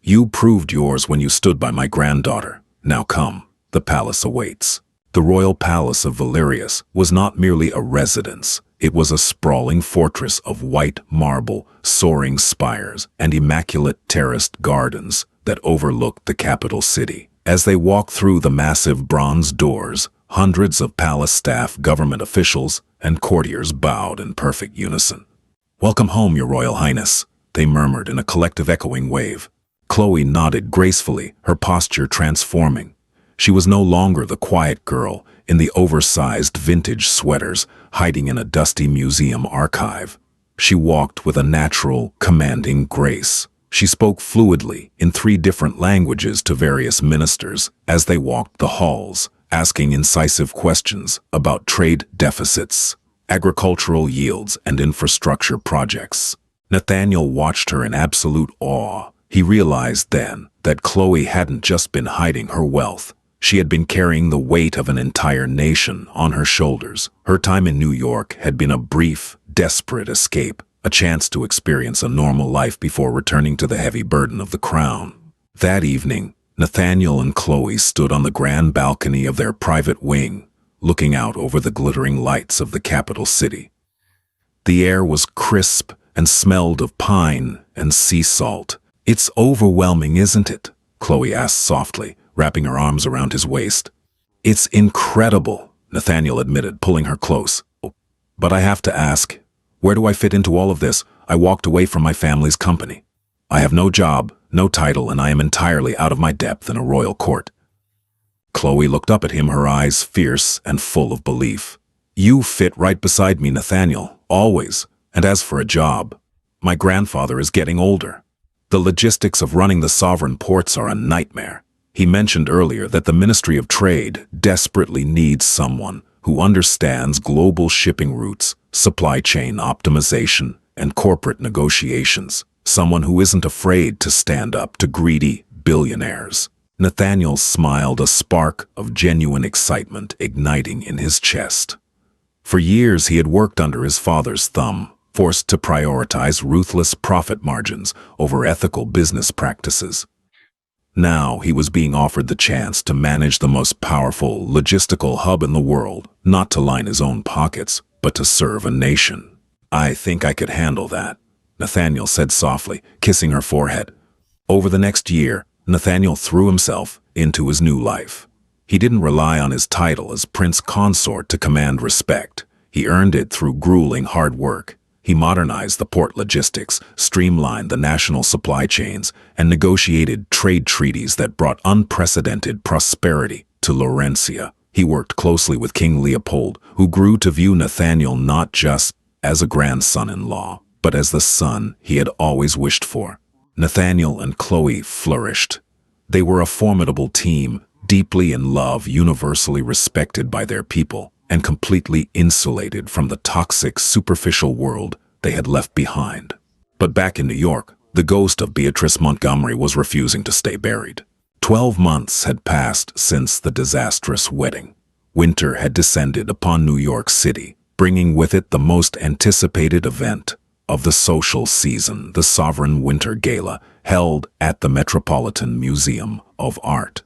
You proved yours when you stood by my granddaughter. Now come, the palace awaits." The royal palace of Valerius was not merely a residence. It was a sprawling fortress of white marble, soaring spires, and immaculate terraced gardens that overlooked the capital city. As they walked through the massive bronze doors, hundreds of palace staff, government officials, and courtiers bowed in perfect unison. "Welcome home, Your Royal Highness," they murmured in a collective echoing wave. Chloe nodded gracefully, her posture transforming. She was no longer the quiet girl in the oversized vintage sweaters hiding in a dusty museum archive. She walked with a natural, commanding grace. She spoke fluidly in 3 different languages to various ministers as they walked the halls, asking incisive questions about trade deficits, agricultural yields, and infrastructure projects. Nathaniel watched her in absolute awe. He realized then that Chloe hadn't just been hiding her wealth. She had been carrying the weight of an entire nation on her shoulders. Her time in New York had been a brief, desperate escape, a chance to experience a normal life before returning to the heavy burden of the crown. That evening, Nathaniel and Chloe stood on the grand balcony of their private wing, looking out over the glittering lights of the capital city. The air was crisp and smelled of pine and sea salt. "It's overwhelming, isn't it?" Chloe asked softly, wrapping her arms around his waist. "It's incredible," Nathaniel admitted, pulling her close. "But I have to ask, where do I fit into all of this? I walked away from my family's company. I have no job, no title, and I am entirely out of my depth in a royal court." Chloe looked up at him, her eyes fierce and full of belief. "You fit right beside me, Nathaniel, always. And as for a job, my grandfather is getting older. The logistics of running the sovereign ports are a nightmare. He mentioned earlier that the Ministry of Trade desperately needs someone who understands global shipping routes, supply chain optimization, and corporate negotiations. Someone who isn't afraid to stand up to greedy billionaires." Nathaniel smiled, a spark of genuine excitement igniting in his chest. For years he had worked under his father's thumb, forced to prioritize ruthless profit margins over ethical business practices. Now he was being offered the chance to manage the most powerful logistical hub in the world, not to line his own pockets, but to serve a nation. "I think I could handle that," Nathaniel said softly, kissing her forehead. Over the next year, Nathaniel threw himself into his new life. He didn't rely on his title as prince consort to command respect. He earned it through grueling hard work. He modernized the port logistics, streamlined the national supply chains, and negotiated trade treaties that brought unprecedented prosperity to Laurentia. He worked closely with King Leopold, who grew to view Nathaniel not just as a grandson-in-law, but as the son he had always wished for. Nathaniel and Chloe flourished. They were a formidable team, deeply in love, universally respected by their people, and completely insulated from the toxic, superficial world they had left behind. But back in New York, the ghost of Beatrice Montgomery was refusing to stay buried. 12 months had passed since the disastrous wedding. Winter had descended upon New York City, bringing with it the most anticipated event of the social season, the Sovereign Winter Gala, held at the Metropolitan Museum of Art.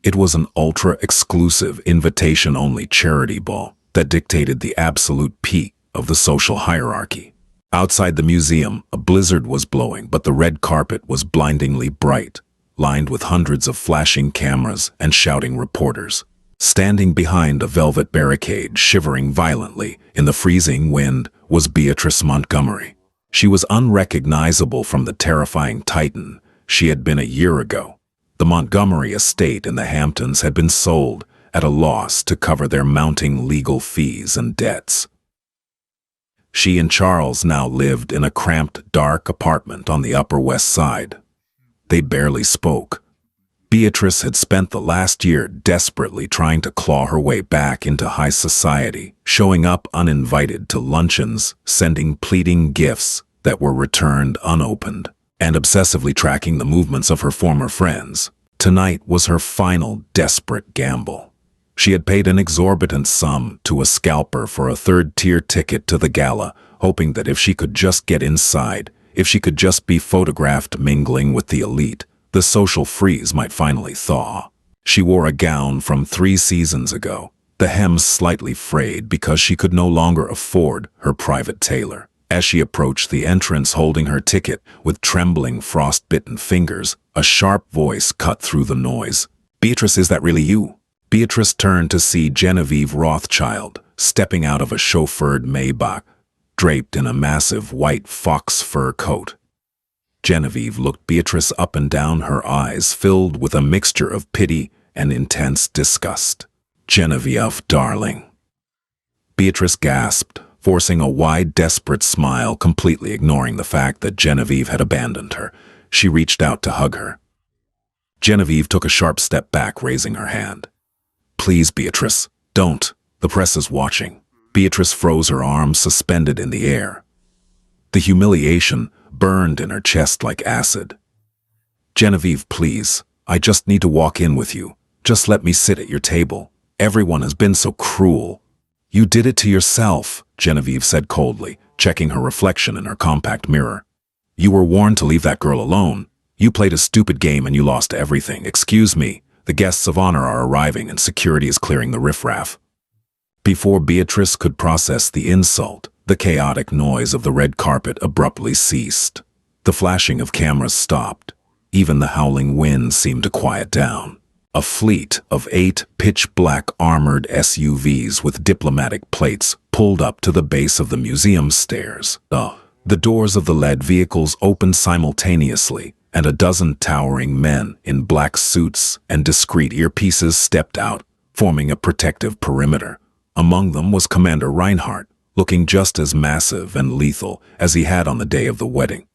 It was an ultra-exclusive, invitation-only charity ball that dictated the absolute peak of the social hierarchy. Outside the museum, a blizzard was blowing, but the red carpet was blindingly bright, lined with hundreds of flashing cameras and shouting reporters. Standing behind a velvet barricade, shivering violently in the freezing wind, was Beatrice Montgomery. She was unrecognizable from the terrifying titan she had been a year ago. The Montgomery estate in the Hamptons had been sold at a loss to cover their mounting legal fees and debts. She and Charles now lived in a cramped, dark apartment on the Upper West Side. They barely spoke. Beatrice had spent the last year desperately trying to claw her way back into high society, showing up uninvited to luncheons, sending pleading gifts that were returned unopened, and obsessively tracking the movements of her former friends. Tonight was her final desperate gamble. She had paid an exorbitant sum to a scalper for a third-tier ticket to the gala, hoping that if she could just get inside, if she could just be photographed mingling with the elite, the social freeze might finally thaw. She wore a gown from 3 seasons ago, the hems slightly frayed because she could no longer afford her private tailor. As she approached the entrance holding her ticket with trembling, frost-bitten fingers, a sharp voice cut through the noise. "Beatrice, is that really you?" Beatrice turned to see Genevieve Rothschild stepping out of a chauffeured Maybach, draped in a massive white fox fur coat. Genevieve looked Beatrice up and down, her eyes filled with a mixture of pity and intense disgust. "Genevieve, darling." Beatrice gasped, forcing a wide, desperate smile, completely ignoring the fact that Genevieve had abandoned her. She reached out to hug her. Genevieve took a sharp step back, raising her hand. "Please, Beatrice, don't. The press is watching." Beatrice froze, her arms suspended in the air. The humiliation burned in her chest like acid. "Genevieve, please. I just need to walk in with you. Just let me sit at your table. Everyone has been so cruel." "You did it to yourself," Genevieve said coldly, checking her reflection in her compact mirror. "You were warned to leave that girl alone. You played a stupid game and you lost everything. Excuse me, the guests of honor are arriving and security is clearing the riffraff." Before Beatrice could process the insult, the chaotic noise of the red carpet abruptly ceased. The flashing of cameras stopped. Even the howling wind seemed to quiet down. A fleet of 8 pitch-black armored SUVs with diplomatic plates pulled up to the base of the museum stairs. The doors of the lead vehicles opened simultaneously, and a dozen towering men in black suits and discreet earpieces stepped out, forming a protective perimeter. Among them was Commander Reinhardt, looking just as massive and lethal as he had on the day of the wedding.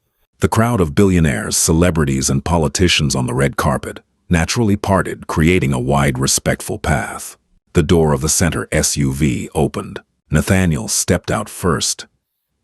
The crowd of billionaires, celebrities, and politicians on the red carpet naturally parted, creating a wide, respectful path. The door of the center SUV opened. Nathaniel stepped out first.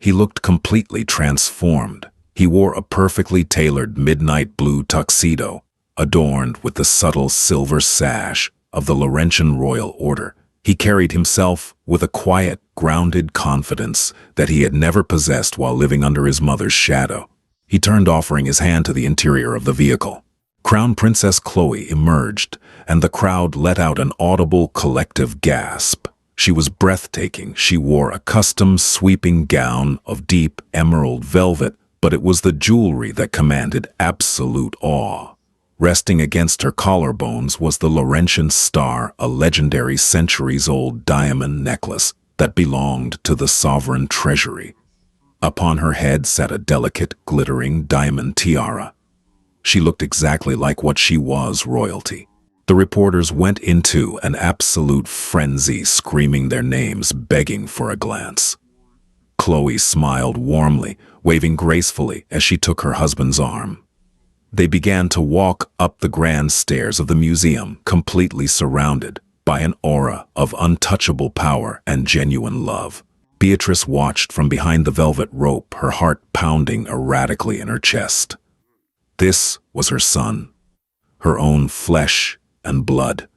He looked completely transformed. He wore a perfectly tailored midnight blue tuxedo, adorned with the subtle silver sash of the Laurentian royal order. He carried himself with a quiet, grounded confidence that he had never possessed while living under his mother's shadow. He turned, offering his hand to the interior of the vehicle. Crown Princess Chloe emerged, and the crowd let out an audible collective gasp. She was breathtaking. She wore a custom sweeping gown of deep emerald velvet, but it was the jewelry that commanded absolute awe. Resting against her collarbones was the Laurentian star, a legendary centuries-old diamond necklace that belonged to the sovereign treasury. Upon her head sat a delicate, glittering diamond tiara. She looked exactly like what she was, royalty. The reporters went into an absolute frenzy, screaming their names, begging for a glance. Chloe smiled warmly, waving gracefully as she took her husband's arm. They began to walk up the grand stairs of the museum, completely surrounded by an aura of untouchable power and genuine love. Beatrice watched from behind the velvet rope, her heart pounding erratically in her chest. This was her son, her own flesh and blood,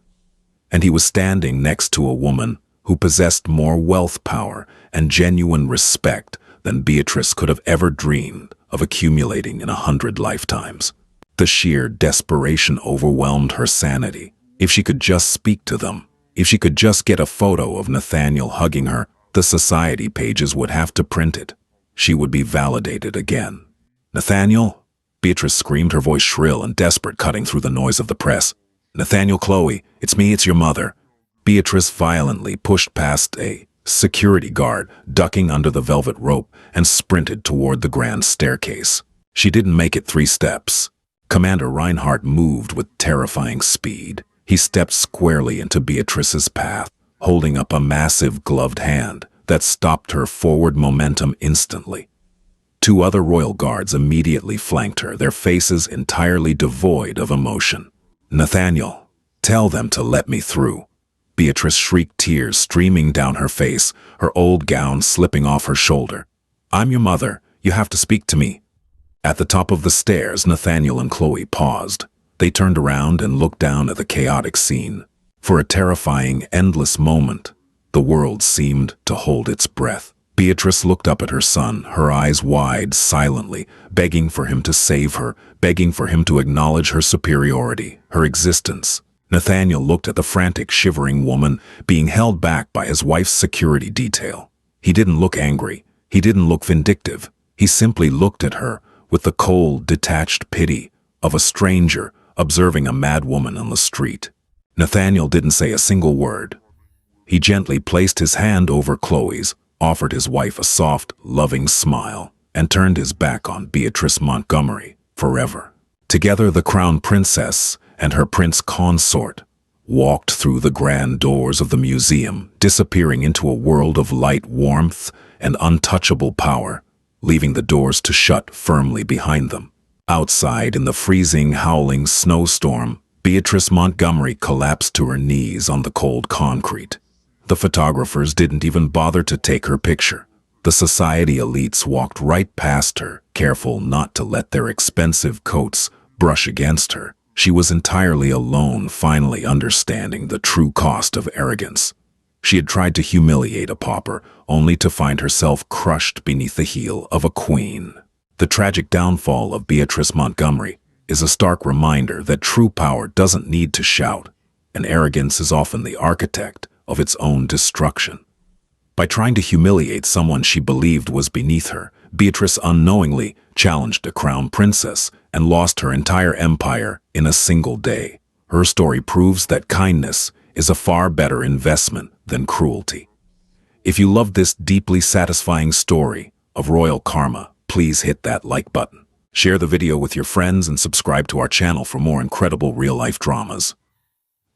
and he was standing next to a woman who possessed more wealth, power, and genuine respect than Beatrice could have ever dreamed of accumulating in 100 lifetimes. The sheer desperation overwhelmed her sanity. If she could just speak to them, if she could just get a photo of Nathaniel hugging her, the society pages would have to print it. She would be validated again. "Nathaniel?" Beatrice screamed, her voice shrill and desperate, cutting through the noise of the press. "Nathaniel, Chloe, it's me, it's your mother." Beatrice violently pushed past a security guard, ducking under the velvet rope, and sprinted toward the grand staircase. She didn't make it 3 steps. Commander Reinhardt moved with terrifying speed. He stepped squarely into Beatrice's path, holding up a massive gloved hand that stopped her forward momentum instantly. 2 other royal guards immediately flanked her, their faces entirely devoid of emotion. "Nathaniel, tell them to let me through." Beatrice shrieked, tears streaming down her face, her old gown slipping off her shoulder. "I'm your mother. You have to speak to me." At the top of the stairs, Nathaniel and Chloe paused. They turned around and looked down at the chaotic scene. For a terrifying, endless moment, the world seemed to hold its breath. Beatrice looked up at her son, her eyes wide, silently, begging for him to save her, begging for him to acknowledge her superiority, her existence. Nathaniel looked at the frantic, shivering woman being held back by his wife's security detail. He didn't look angry. He didn't look vindictive. He simply looked at her with the cold, detached pity of a stranger observing a mad woman on the street. Nathaniel didn't say a single word. He gently placed his hand over Chloe's, offered his wife a soft, loving smile, and turned his back on Beatrice Montgomery forever. Together, the crown princess and her prince consort walked through the grand doors of the museum, disappearing into a world of light, warmth, and untouchable power, leaving the doors to shut firmly behind them. Outside, in the freezing, howling snowstorm, Beatrice Montgomery collapsed to her knees on the cold concrete. The photographers didn't even bother to take her picture. The society elites walked right past her, careful not to let their expensive coats brush against her. She was entirely alone, finally understanding the true cost of arrogance. She had tried to humiliate a pauper, only to find herself crushed beneath the heel of a queen. The tragic downfall of Beatrice Montgomery is a stark reminder that true power doesn't need to shout, and arrogance is often the architect of its own destruction. By trying to humiliate someone she believed was beneath her, Beatrice unknowingly challenged a crown princess and lost her entire empire in a single day. Her story proves that kindness is a far better investment than cruelty. If you loved this deeply satisfying story of royal karma, please hit that like button. Share the video with your friends and subscribe to our channel for more incredible real-life dramas.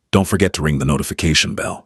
Don't forget to ring the notification bell.